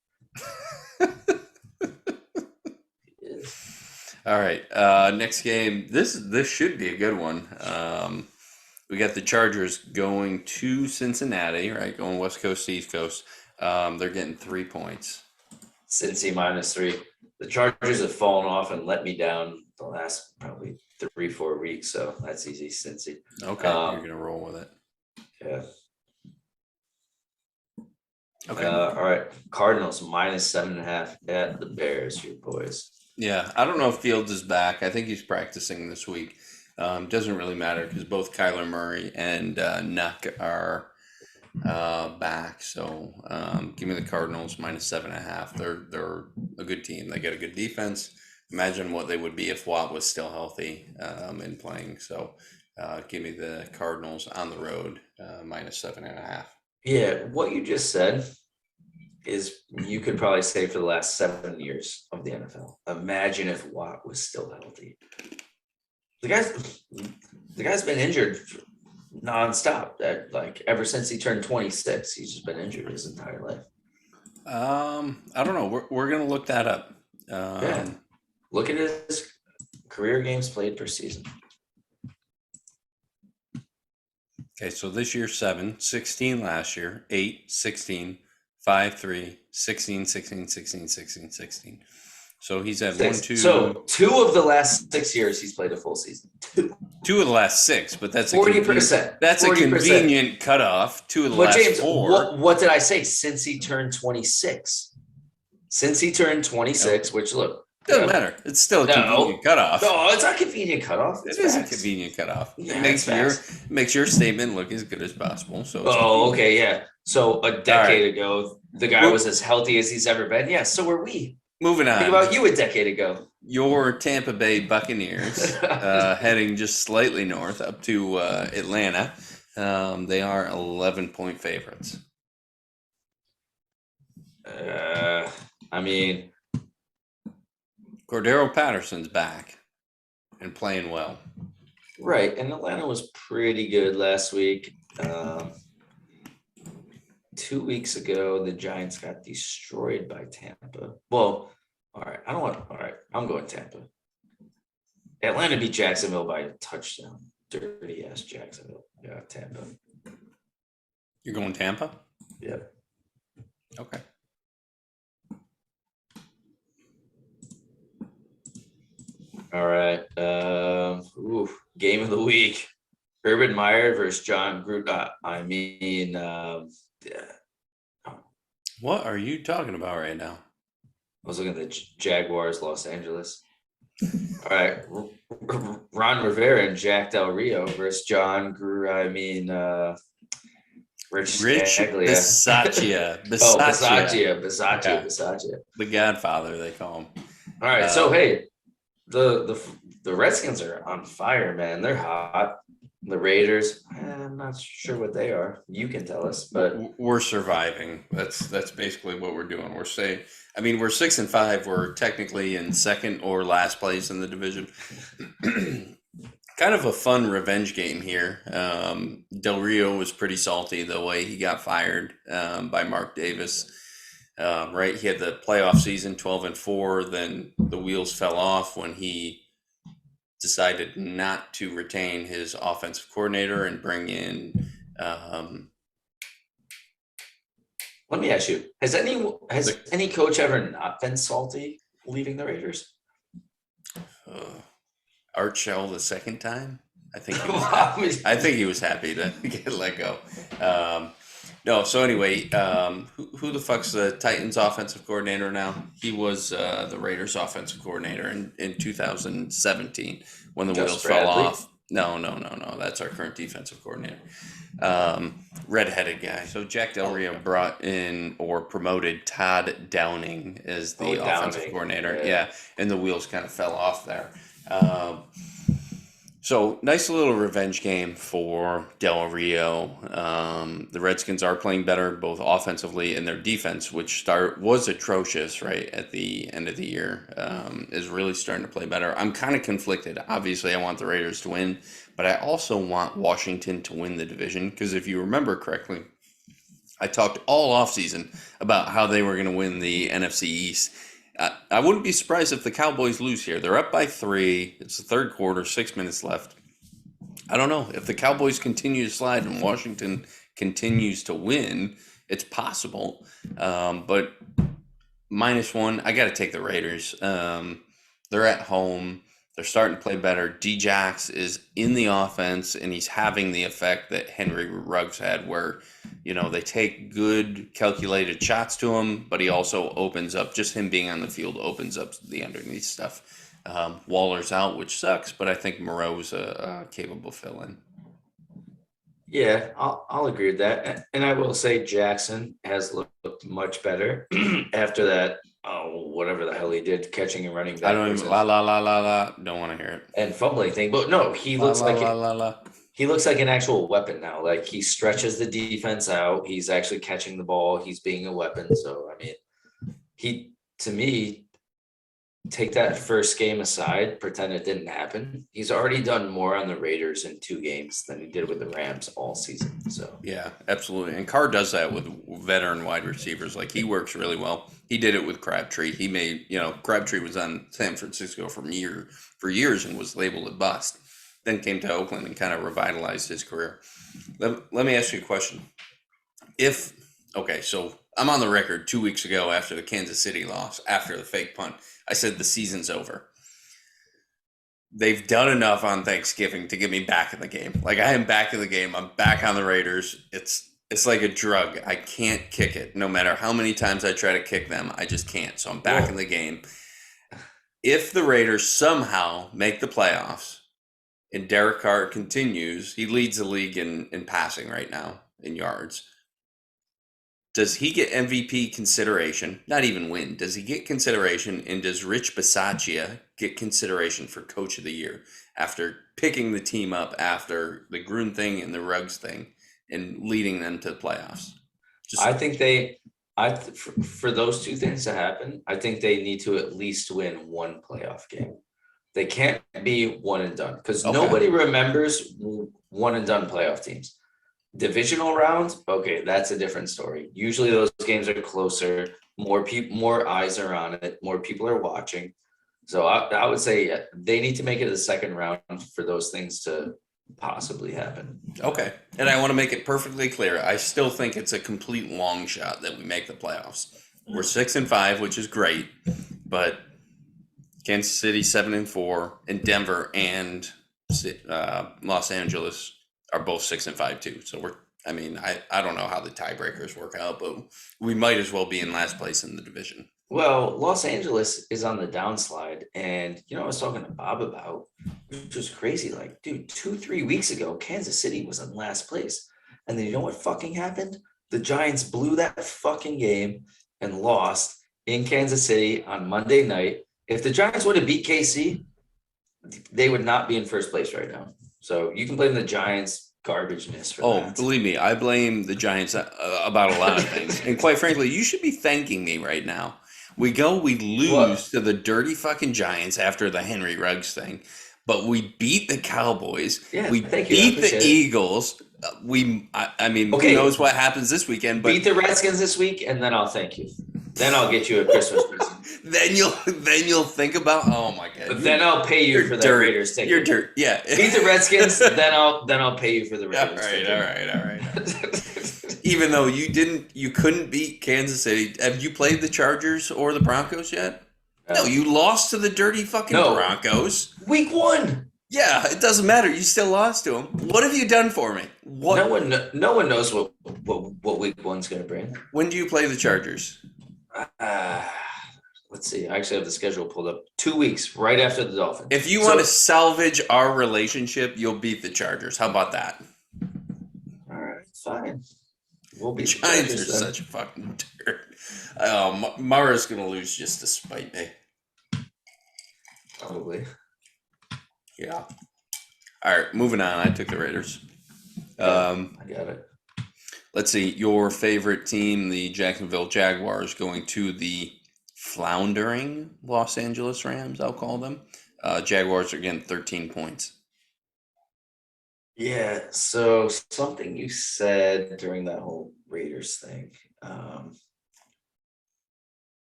All right, next game. This should be a good one. We got the Chargers going to Cincinnati, right? Going West Coast to East Coast. They're getting 3 points. Cincy -3. The Chargers have fallen off and let me down the last probably 3-4 weeks, so that's easy, Cincy. Okay, you're gonna roll with it. Yeah. Okay. All right. Cardinals -7.5 at the Bears, your boys. Yeah, I don't know if Fields is back. I think he's practicing this week. Doesn't really matter because both Kyler Murray and Nuck are back. So give me the Cardinals -7.5. They're a good team. They got a good defense. Imagine what they would be if Watt was still healthy and playing. So give me the Cardinals on the road -7.5. Yeah, what you just said is you could probably say for the last 7 years of the NFL. Imagine if Watt was still healthy. The guy's been injured nonstop. That like ever since he turned 26, he's just been injured his entire life. I don't know. We're gonna look that up. Yeah. Look at his career games played per season. Okay, so this year 7, 16 last year, 8, 16, 5, 3, 16, 16, 16, 16, 16. So he's had 1, 2. So 2 of the last 6 years he's played a full season. 2 of the last 6, but that's 40%. That's 40%. A convenient cutoff. 2 of the last James, 4. What did I say? Since he turned 26. Since he turned 26, which look. Doesn't matter. It's still a convenient cutoff. No, it's not a convenient cutoff. It is a convenient cutoff. Yeah, it makes your statement look as good as possible. So okay, yeah. So a decade ago, the guy was as healthy as he's ever been. Yeah, so were we. Moving on. Think about you a decade ago. your Tampa Bay Buccaneers, heading just slightly north up to Atlanta. They are 11-point favorites. Uh, I mean, Cordero Patterson's back and playing well. right. And Atlanta was pretty good last week. 2 weeks ago, the Giants got destroyed by Tampa. Well, all right. I don't want. All right. I'm going Tampa. Atlanta beat Jacksonville by a touchdown. Dirty ass Jacksonville. Yeah, Tampa. You're going Tampa? Yep. Okay. All right. Game of the week. Urban Meyer versus John Gruden. I What are you talking about right now? was looking at the Jaguars, Los Angeles. All right. Ron Rivera and Jack Del Rio versus Rich Scaglia. Bisaccia. Oh, Bisaccia. Bisaccia. The Godfather, they call him. All right. So hey, the Redskins are on fire, man. They're hot. The Raiders, I'm not sure what they are. You can tell us, but We're surviving. That's basically what we're doing. We're saying, I mean, we're 6-5. We're technically in second or last place in the division. Kind of a fun revenge game here. Del Rio was pretty salty the way he got fired by Mark Davis. Right, he had the playoff season 12-4. Then the wheels fell off when he decided not to retain his offensive coordinator and bring in. Let me ask you: Has any coach ever not been salty leaving the Raiders? Art Shell the second time. I think he was. Wow. I think he was happy to get let go. No, so anyway, who the fuck's the Titans offensive coordinator now? He was the Raiders offensive coordinator in 2017 when the wheels fell off. No. That's our current defensive coordinator. Redheaded guy. So Jack Del Rio brought in or promoted Todd Downing as the offensive coordinator. Yeah, and the wheels kind of fell off there. So nice little revenge game for Del Rio. The Redskins are playing better both offensively and their defense, which was atrocious right at the end of the year, is really starting to play better. I'm kind of conflicted. Obviously, I want the Raiders to win, but I also want Washington to win the division because if you remember correctly, I talked all offseason about how they were going to win the NFC East. I wouldn't be surprised if the Cowboys lose here. They're up by 3. It's the third quarter, 6 minutes left. I don't know. If the Cowboys continue to slide and Washington continues to win, it's possible. But -1, I got to take the Raiders. They're at home. They're starting to play better. Djax is in the offense, and he's having the effect that Henry Ruggs had where, they take good calculated shots to him, but he also opens up, just him being on the field opens up the underneath stuff. Waller's out, which sucks, but I think Moreau's a capable fill-in. Yeah, I'll agree with that. And I will say Jackson has looked much better after that. Oh, whatever the hell he did, catching and running back. I don't even don't want to hear it. And fumbling thing, but no, he looks he looks like an actual weapon now. Like he stretches the defense out. He's actually catching the ball. He's being a weapon. So I mean, to me, take that first game aside, pretend it didn't happen. He's already done more on the Raiders in 2 games than he did with the Rams all season. So yeah, absolutely. And Carr does that with veteran wide receivers. Like he works really well. He did it with Crabtree. He made, Crabtree was on San Francisco for years and was labeled a bust. Then came to Oakland and kind of revitalized his career. Let me ask you a question. So I'm on the record 2 weeks ago after the Kansas City loss, after the fake punt. I said the season's over. They've done enough on Thanksgiving to get me back in the game. Like I am back in the game. I'm back on the Raiders. It's like a drug. I can't kick it. No matter how many times I try to kick them, I just can't. So I'm back in the game. If the Raiders somehow make the playoffs and Derek Carr continues, he leads the league in passing right now in yards. Does he get MVP consideration? Not even win. Does he get consideration? And does Rich Bisaccia get consideration for Coach of the Year after picking the team up after the Grun thing and the Ruggs thing and leading them to the playoffs? I think they, for those two things to happen, I think they need to at least win one playoff game. They can't be one and done because Okay. nobody remembers one and done playoff teams. Divisional round, okay, that's a different story. Usually those games are closer, more eyes are on it, more people are watching. So I would say they need to make it to the second round for those things to possibly happen. Okay. And I want to make it perfectly clear. I still think it's a complete long shot that we make the playoffs. We're 6-5, which is great, but Kansas City 7-4, and Denver and Los Angeles are both 6-5 too. So I don't know how the tiebreakers work out, but we might as well be in last place in the division. Well, Los Angeles is on the downslide, and I was talking to Bob about, which was crazy. Like, dude, 2-3 weeks ago, Kansas City was in last place, and then you know what fucking happened? The Giants blew that fucking game and lost in Kansas City on Monday night. If the Giants would have beat KC, they would not be in first place right now. So you can blame the Giants' garbageness for that. Believe me, I blame the Giants about a lot of things. And quite frankly, you should be thanking me right now. We lose to the dirty fucking Giants after the Henry Ruggs thing, but we beat the Cowboys. Yeah, we beat the Eagles. Who knows what happens this weekend? But beat the Redskins this week, and then I'll thank you. Then I'll get you a Christmas present. then you'll think about, oh my god. But then I'll pay you for that Raiders ticket. You're dirt. Yeah. Beat the Redskins, then I'll pay you for the Raiders ticket. All right. Even though you couldn't beat Kansas City. Have you played the Chargers or the Broncos yet? No, you lost to the dirty fucking Broncos. Week 1. Yeah, it doesn't matter. You still lost to them. What have you done for me? What? No one knows what week 1's going to bring. When do you play the Chargers? Let's see. I actually have the schedule pulled up. 2 weeks, right after the Dolphins. If you want to salvage our relationship, you'll beat the Chargers. How about that? All right, fine. We'll beat the Giants are such a fucking dirt. Mara's going to lose just to spite me. Probably. Yeah. All right, moving on. I took the Raiders. I got it. Let's see. Your favorite team, the Jacksonville Jaguars, going to the floundering Los Angeles Rams, I'll call them. Jaguars are getting 13 points. Yeah, so something you said during that whole Raiders thing. I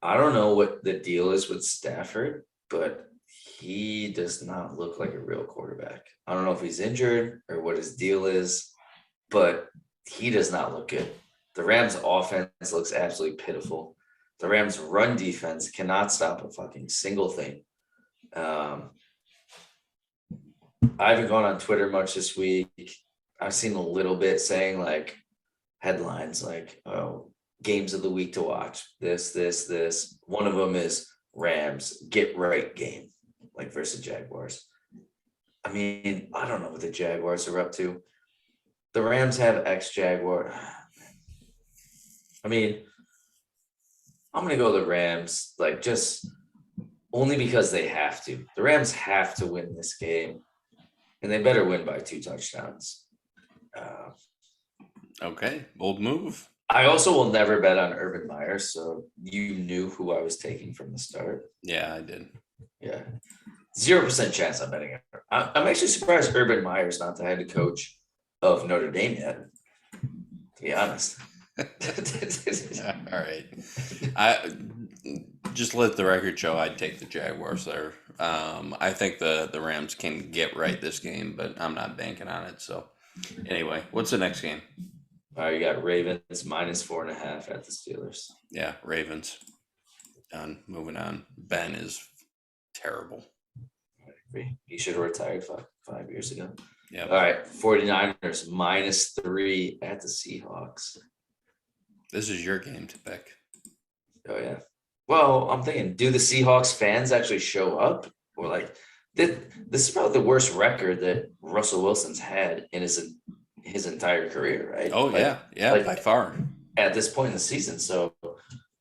don't know what the deal is with Stafford, but he does not look like a real quarterback. I don't know if he's injured or what his deal is, but he does not look good. The Rams' offense looks absolutely pitiful. The Rams' run defense cannot stop a fucking single thing. I haven't gone on Twitter much this week. I've seen a little bit saying like headlines like, oh, games of the week to watch. This. One of them is Rams get right game, like versus Jaguars. I mean, I don't know what the Jaguars are up to. The Rams have ex-Jaguar. I mean, I'm going to go the Rams, like just only because they have to. The Rams have to win this game, and they better win by 2 touchdowns. Okay, bold move. I also will never bet on Urban Meyer, so you knew who I was taking from the start. Yeah, I did. Yeah. 0% chance I'm betting it. I'm actually surprised Urban Meyer's not the head coach of Notre Dame yet, to be honest. All right. I just let the record show I'd take the Jaguars there. I think the Rams can get right this game, but I'm not banking on it. So anyway, what's the next game? All right, you got Ravens -4.5 at the Steelers. Yeah, Ravens. Done. Moving on. Ben is terrible. I agree. He should have retired 5 years ago. Yeah. All right, 49ers -3 at the Seahawks. This is your game to pick. Oh, yeah. Well, I'm thinking, do the Seahawks fans actually show up? Or like, this is probably the worst record that Russell Wilson's had in his entire career, right? Oh, like, yeah, by far. at this point in the season. So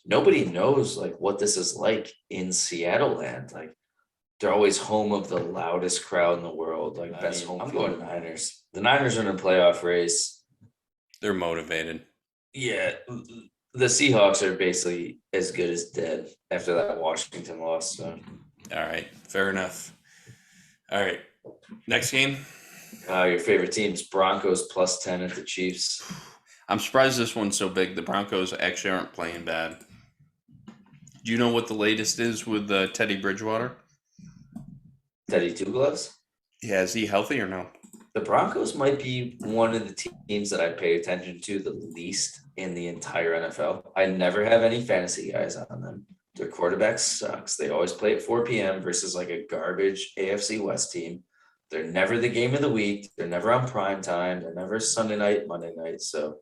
nobody knows like what this is like in Seattle land. Like they're always home of the loudest crowd in the world, like best home. I'm going Niners. The Niners are in a playoff race. They're motivated. Yeah, the Seahawks are basically as good as dead after that Washington loss. So. All right, fair enough. All right, next game. Your favorite team's Broncos +10 at the Chiefs. I'm surprised this one's so big. The Broncos actually aren't playing bad. Do you know what the latest is with Teddy Bridgewater? Teddy Two Gloves. Yeah, is he healthy or no? The Broncos might be one of the teams that I pay attention to the least in the entire NFL. I never have any fantasy guys on them. Their quarterback sucks. They always play at 4 p.m. versus like a garbage AFC West team. They're never the game of the week. They're never on prime time. They're never Sunday night, Monday night. So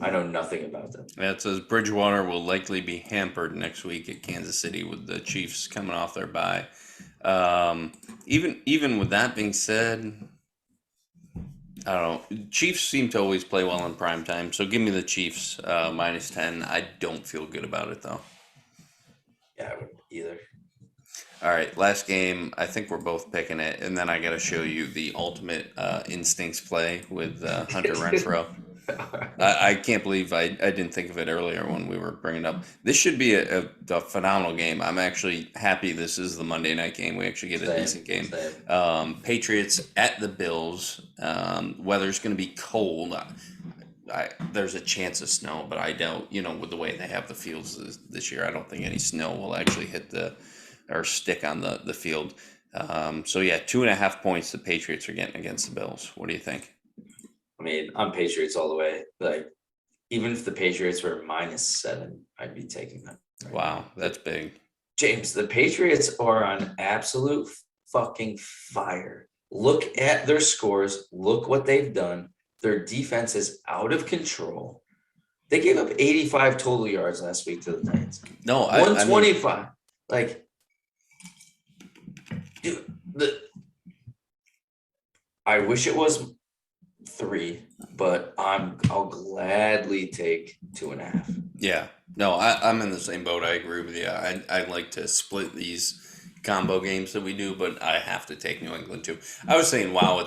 I know nothing about them. Yeah, it says Bridgewater will likely be hampered next week at Kansas City with the Chiefs coming off their bye. Even with that being said, I don't know. Chiefs seem to always play well in prime time, so give me the Chiefs -10. I don't feel good about it though. Yeah, I wouldn't either. All right, last game. I think we're both picking it, and then I got to show you the ultimate instincts play with Hunter Renfrow. I can't believe I didn't think of it earlier when we were bringing it up. This should be a phenomenal game. I'm actually happy this is the Monday night game. We actually get a decent game. Patriots at the Bills. Weather's going to be cold. There's a chance of snow, but I doubt, with the way they have the fields this year, I don't think any snow will actually hit or stick on the field. So yeah, 2.5 points the Patriots are getting against the Bills. What do you think? I mean, I'm Patriots all the way. Like, even if the Patriots were -7, I'd be taking them. Right? Wow, that's big. James, the Patriots are on absolute fucking fire. Look at their scores. Look what they've done. Their defense is out of control. They gave up 85 total yards last week to the Titans. No, 125. Like, dude, I wish it was 3, but I'll gladly take 2.5. Yeah, no, I'm in the same boat. I agree with you. I'd like to split these combo games that we do, but I have to take New England too. I was saying, wow,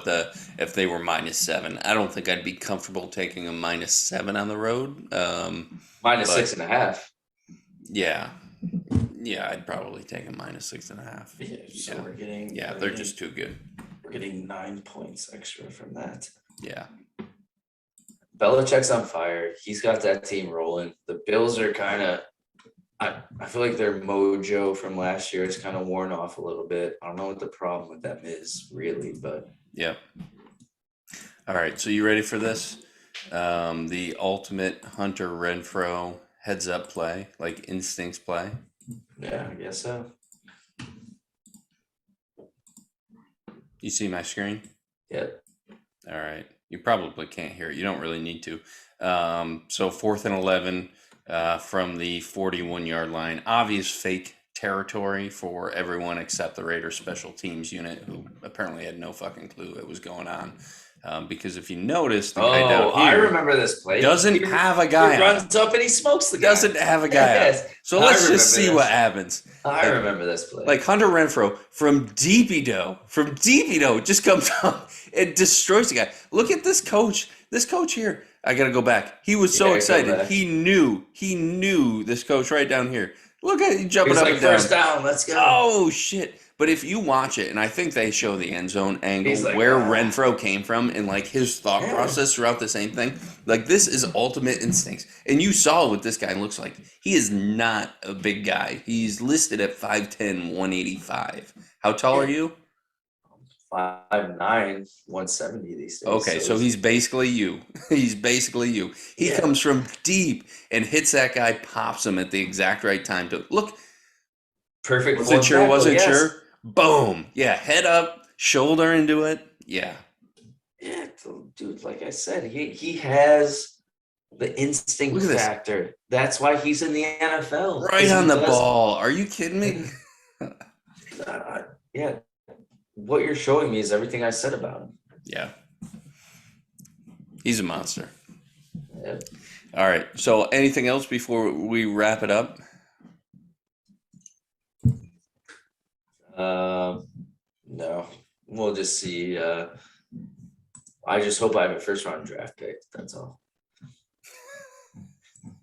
if they were -7, I don't think I'd be comfortable taking a -7 on the road. -6.5. Yeah, I'd probably take a -6.5. Yeah, so we're getting. Yeah, they're just too good. We're getting 9 points extra from that. Yeah. Belichick's on fire. He's got that team rolling. The Bills are kind of, I feel like their mojo from last year is kind of worn off a little bit. I don't know what the problem with them is really, but. Yeah. All right. So you ready for this? The ultimate Hunter Renfrow heads up play, like instincts play. Yeah, I guess so. You see my screen? Yep. All right. You probably can't hear it. You don't really need to. So 4th and 11 from the 41-yard line. Obvious fake territory for everyone except the Raiders special teams unit, who apparently had no fucking clue what was going on. Because if you notice, the guy down here, I remember this play. Doesn't have a guy. He runs up and he smokes the guy. Doesn't have a guy. Yes. So let's just see what happens. I remember this play. Like Hunter Renfrow from Deepy-Do, just comes up and destroys the guy. Look at this coach. This coach here. I got to go back. He was so excited. He knew this coach right down here. Look at him jumping up and down. First down, let's go. Oh, shit. But if you watch it, and I think they show the end zone angle Like, where Renfrow came from and like his thought process throughout the same thing, like this is ultimate instincts. And you saw what this guy looks like. He is not a big guy. He's listed at 5'10", 185. How tall are you? 5'9", 170 these days. Okay, so he's basically you. He comes from deep and hits that guy, pops him at the exact right time to look. Perfect. Wasn't sure. Boom. Yeah, head up, shoulder into it. Yeah. Yeah, dude, like I said, he has the instinct factor. That's why he's in the NFL. Right on the ball. Are you kidding me? Yeah. What you're showing me is everything I said about him. Yeah. He's a monster. Yep. All right. So anything else before we wrap it up? No, we'll just see. I just hope I have a first round draft pick. That's all.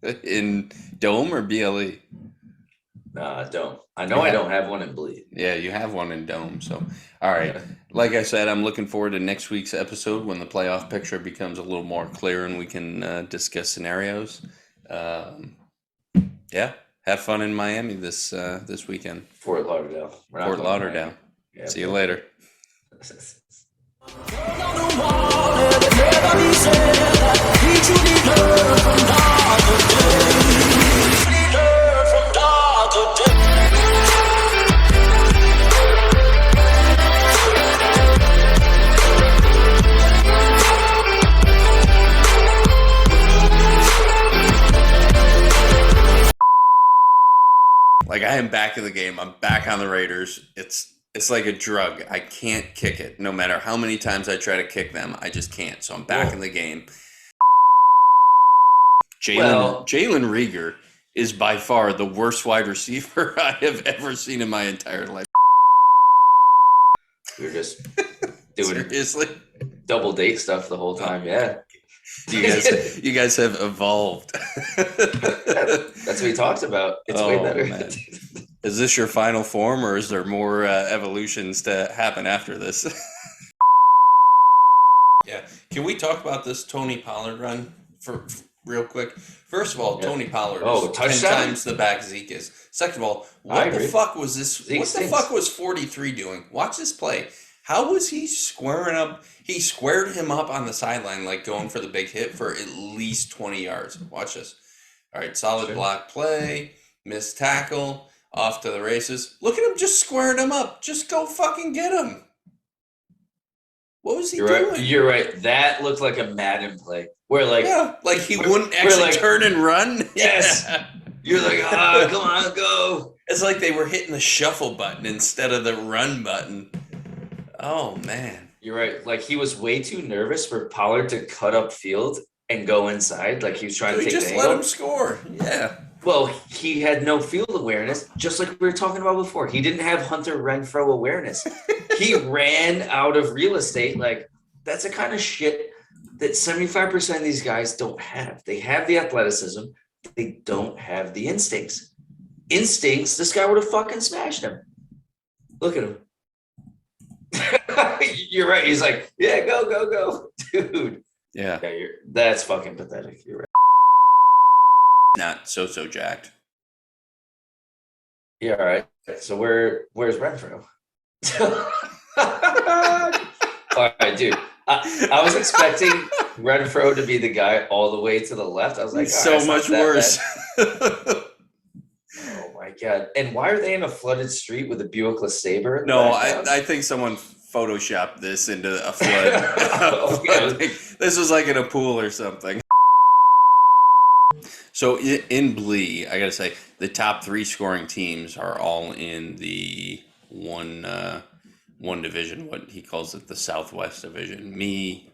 In Dome or BLE? Don't. I know I don't have one in Bleed. Yeah, you have one in Dome. So, all right. Yeah. Like I said, I'm looking forward to next week's episode when the playoff picture becomes a little more clear and we can discuss scenarios. Um, yeah, have fun in Miami this weekend. Fort Lauderdale. We're not Fort going to Lauderdale. Miami. Yeah, See you later. Like, I am back in the game. I'm back on the Raiders. It's like a drug. I can't kick it. No matter how many times I try to kick them, I just can't. So I'm back in the game. Jalen Rieger is by far the worst wide receiver I have ever seen in my entire life. You're just doing Seriously? double date stuff the whole time. Yeah. You guys have evolved. That's what we talked about. It's way better. Man. Is this your final form, or is there more evolutions to happen after this? Yeah. Can we talk about this Tony Pollard run for real quick? First of all, Tony Pollard is 10 times the back Zeke is. Second of all, what the fuck was this? What the fuck was 43 doing? Watch this play. How was he squaring up? He squared him up on the sideline, like going for the big hit for at least 20 yards. Watch this. All right, solid block play, missed tackle, off to the races. Look at him just squaring him up. Just go fucking get him. What was he doing? Right. You're right. That looked like a Madden play. Where like he wouldn't actually turn and run. Yes. Yeah. You're like, come on, go. It's like they were hitting the shuffle button instead of the run button. Oh, man. You're right. Like, he was way too nervous for Pollard to cut up field and go inside. Like, he was trying to take just let him score. Yeah. Well, he had no field awareness, just like we were talking about before. He didn't have Hunter Renfrow awareness. He ran out of real estate. Like, that's the kind of shit that 75% of these guys don't have. They have the athleticism. They don't have the instincts. This guy would have fucking smashed him. Look at him. You're right. He's like, yeah, go, dude. Yeah. That's fucking pathetic. You're right. Not so jacked. Yeah, all right. So where's Renfrow? All right, dude. I was expecting Renfrow to be the guy all the way to the left. I was like, so much worse. Oh my god! And why are they in a flooded street with a Buick LeSabre? No, I think someone photoshopped this into a flood. This was like in a pool or something. So in Blee, I gotta say, the top 3 scoring teams are all in the one division. What he calls it, the Southwest Division. Me,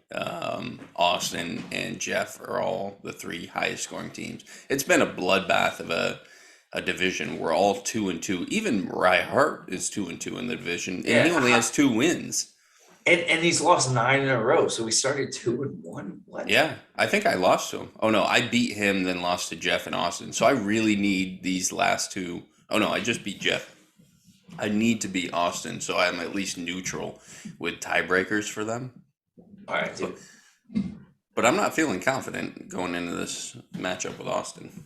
Austin, and Jeff are all the 3 highest scoring teams. It's been a bloodbath of a division. We're all 2-2. Even Rye Hart is 2-2 in the division, and he only has 2 wins. And he's lost 9 in a row. So we started 2-1. What? Yeah, I think I lost to him. Oh no, I beat him, then lost to Jeff and Austin. So I really need these last 2. Oh no, I just beat Jeff. I need to beat Austin, so I'm at least neutral with tiebreakers for them. All right, dude. But I'm not feeling confident going into this matchup with Austin.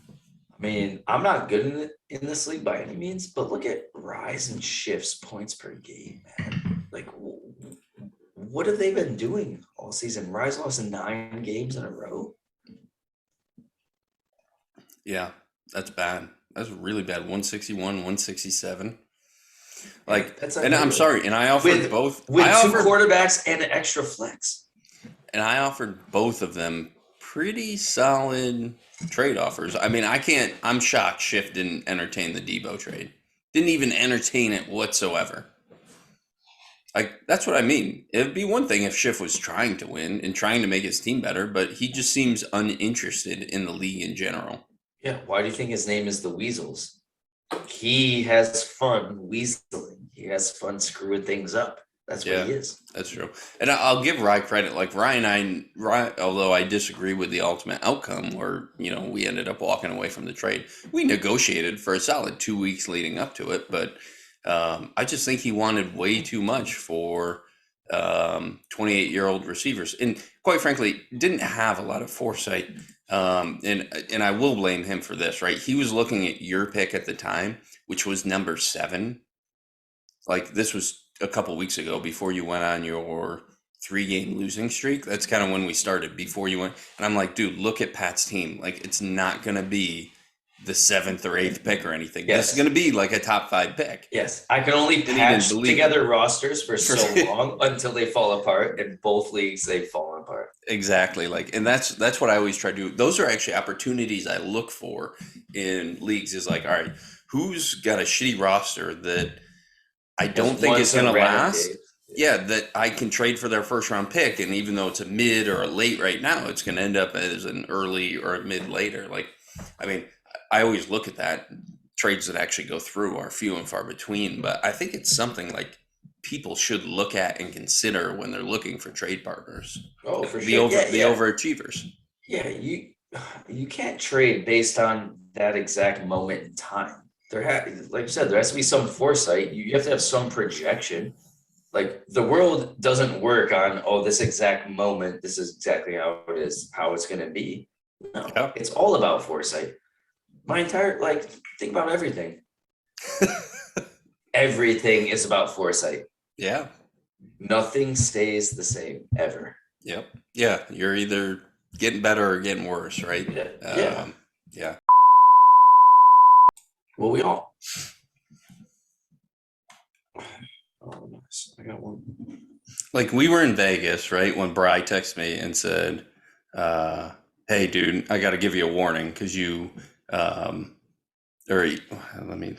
I mean, I'm not good in this league by any means, but look at Rise and Shift's points per game, man. Like, what have they been doing all season? Rise lost 9 games in a row. Yeah, that's bad. That's really bad. 161, 167. Like, and I'm sorry, and I offered both with 2 quarterbacks and an extra flex. And I offered both of them pretty solid trade offers. I mean, I'm shocked Schiff didn't entertain the Debo trade. Didn't even entertain it whatsoever. Like that's what I mean. It'd be one thing if Schiff was trying to win and trying to make his team better, but he just seems uninterested in the league in general. Yeah. Why do you think his name is the Weasels? He has fun weaseling. He has fun screwing things up. That's what Yeah, he is. that's true. And I'll give Rye credit. Like Rye, although I disagree with the ultimate outcome, where we ended up walking away from the trade. We negotiated for a solid 2 weeks leading up to it, but I just think he wanted way too much for 28-year-old receivers, and quite frankly, didn't have a lot of foresight. And I will blame him for this. Right, he was looking at your pick at the time, which was number 7. Like this was a couple weeks ago before you went on your 3-game losing streak. That's kind of when we started before you went. And I'm like, dude, look at Pat's team. Like it's not going to be the 7th or 8th pick or anything. This is Yes. going to be like a top 5 pick. Yes. I can only And he didn't patch believe together it. rosters for so long until they fall apart. In both leagues, they've fallen apart. Exactly. Like, and that's what I always try to do. Those are actually opportunities I look for in leagues. Is like, all right, who's got a shitty roster that I don't Just think want is going to some random last. Dave. Yeah, that I can trade for their first round pick, and even though it's a mid or a late right now, it's going to end up as an early or a mid later. Like, I mean, I always look at that. Trades that actually go through are few and far between, but I think it's something like people should look at and consider when they're looking for trade partners. Oh, for The sure. Yeah, the yeah. overachievers. Yeah, you can't trade based on that exact moment in time. Like you said, there has to be some foresight. You have to have some projection. Like the world doesn't work on, oh, this exact moment, this is exactly how it is, how it's going to be. No, Yeah. it's all about foresight. Think about everything. Everything is about foresight. Yeah. Nothing stays the same ever. Yep. Yeah. You're either getting better or getting worse, right? Yeah. Yeah. Yeah. Well, we all. Oh, nice. I got one. Like we were in Vegas, right? When Bry texted me and said, "Hey, dude, I got to give you a warning because you, or let me.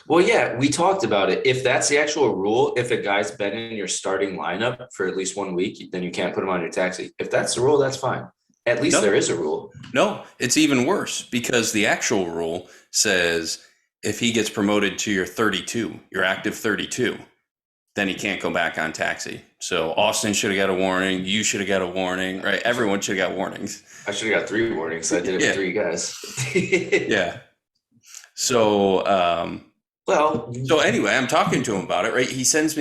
Well, yeah, we talked about it. If that's the actual rule, if a guy's been in your starting lineup for at least 1 week, then you can't put him on your taxi. If that's the rule, that's fine. At least No, there is a rule. no, it's even worse because the actual rule says if he gets promoted to your 32, your active 32, then he can't go back on taxi. So Austin should have got a warning. You should have got a warning, right? Everyone should have got warnings. I should have got 3 warnings. I did it Yeah. with 3 guys. Yeah. So, Well, so anyway, I'm talking to him about it, right? He gives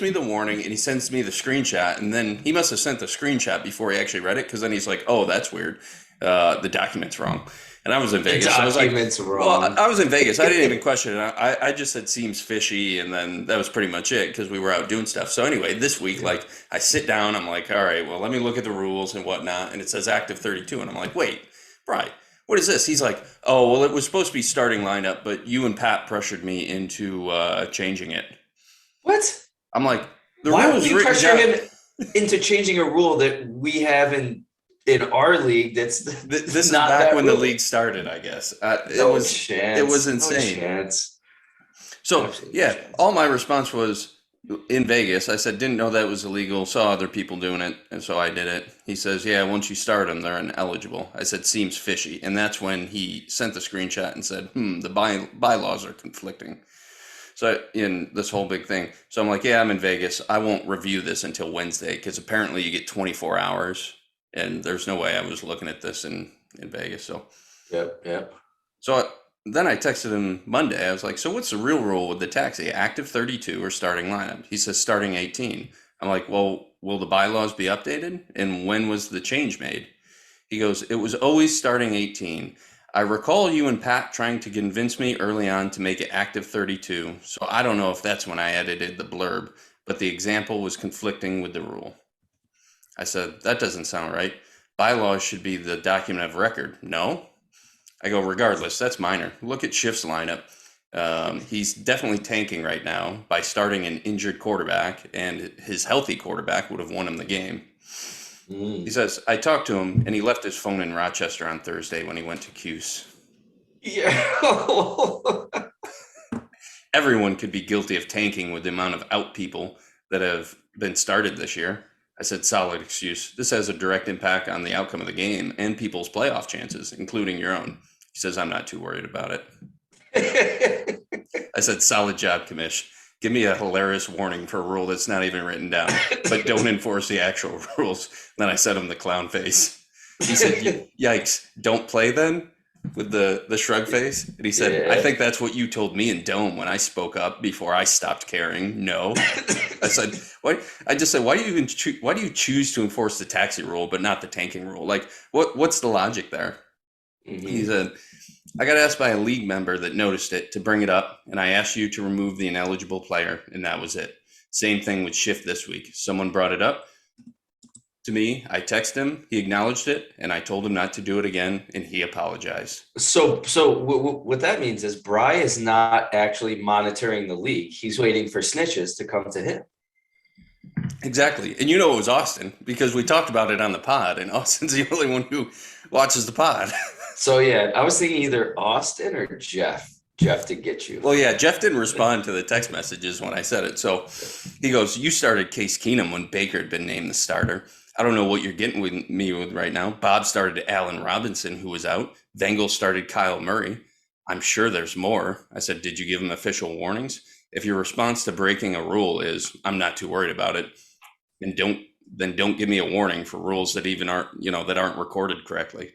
me the warning and he sends me the screenshot. And then he must have sent the screenshot before he actually read it. Cause then he's like, oh, that's weird. The document's wrong. And I was in the Vegas. So I was like, document's well, wrong. I was in Vegas. I didn't even question it. I just said seems fishy. And then that was pretty much it because we were out doing stuff. So anyway, this week, like I sit down, I'm like, all right, well, let me look at the rules and whatnot. And it says active 32. And I'm like, wait, Bri, what is this? He's like, oh, well, it was supposed to be starting lineup, but you and Pat pressured me into changing it. What? I'm like, the Why would rules we written pressure down. him into changing a rule that we have in our league? This is not back that when the rule? league started, I guess. No chance. It was No insane. chance. So Absolutely yeah, no chance. all my response was in Vegas. I said didn't know that was illegal. Saw other people doing it, and so I did it. He says, yeah, once you start them, they're ineligible. I said seems fishy, and that's when he sent the screenshot and said, the bylaws are conflicting. So in this whole big thing, so I'm like, yeah, I'm in Vegas. I won't review this until Wednesday because apparently you get 24 hours, and there's no way I was looking at this in Vegas. Yep. So then I texted him Monday. I was like, so what's the real rule with the taxi? Active 32 or starting lineup? He says starting 18. I'm like, well, will the bylaws be updated? And when was the change made? He goes, it was always starting 18. I recall you and Pat trying to convince me early on to make it active 32. So I don't know if that's when I edited the blurb, but the example was conflicting with the rule. I said, that doesn't sound right. Bylaws should be the document of record. No? I go, regardless, that's minor. Look at Schiff's lineup. He's definitely tanking right now by starting an injured quarterback, and his healthy quarterback would have won him the game. He says, I talked to him, and he left his phone in Rochester on Thursday when he went to Cuse. Yeah. Everyone could be guilty of tanking with the amount of out people, that have been started this year. I said, solid excuse. This has a direct impact on the outcome of the game and people's playoff chances, including your own. He says, I'm not too worried about it. I said, solid job, commish. Give me a hilarious warning for a rule that's not even written down, but don't enforce the actual rules. Then I set him the clown face. He said, yikes, don't play then? With the shrug face. And he said, I Yeah. think that's what you told me in Dome when I spoke up before I stopped caring. No. I said, why? I just said, why do you choose to enforce the taxi rule but not the tanking rule? Like, what's the logic there? He Mhm. said, I got asked by a league member that noticed it to bring it up, and I asked you to remove the ineligible player, and that was it. Same thing with shift this week. Someone brought it up to me. I texted him, he acknowledged it, and I told him not to do it again, and he apologized. So what that means is Bry is not actually monitoring the league. He's waiting for snitches to come to him. Exactly. And you know it was Austin because we talked about it on the pod, and Austin's the only one who watches the pod. So yeah, I was thinking either Austin or Jeff. Jeff to get you. Well, yeah, Jeff didn't respond to the text messages when I said it. So he goes, you started Case Keenum when Baker had been named the starter. I don't know what you're getting with me with right now. Bob started Allen Robinson, who was out. Vengle started Kyle Murray. I'm sure there's more. I said, did you give him official warnings? If your response to breaking a rule is, I'm not too worried about it, then don't give me a warning for rules that even aren't, that aren't recorded correctly.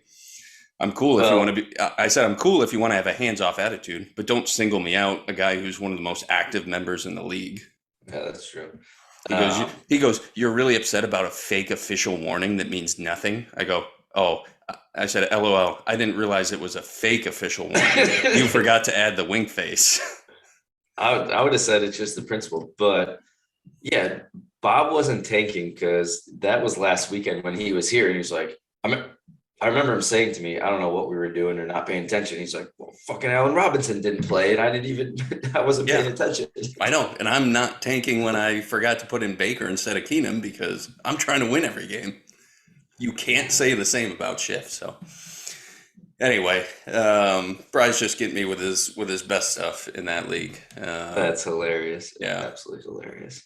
I'm cool if you want Well, to be. I said I'm cool if you want to have a hands-off attitude, but don't single me out, a guy who's one of the most active members in the league. yeah, that's true. He goes, Um, he goes, you're really upset about a fake official warning that means nothing. I go, oh, I said, LOL. I didn't realize it was a fake official warning. You forgot to add the wink face. I would have said it's just the principle, but yeah, Bob wasn't tanking because that was last weekend when he was here, and he was like, I remember him saying to me, I don't know what we were doing or not paying attention. He's like, well, fucking Allen Robinson didn't play, and I didn't even, I wasn't paying Yeah, attention. I know, and I'm not tanking when I forgot to put in Baker instead of Keenum because I'm trying to win every game. You can't say the same about Schiff. So anyway, Bry's just getting me with his best stuff in that league. That's hilarious. Yeah. Absolutely hilarious.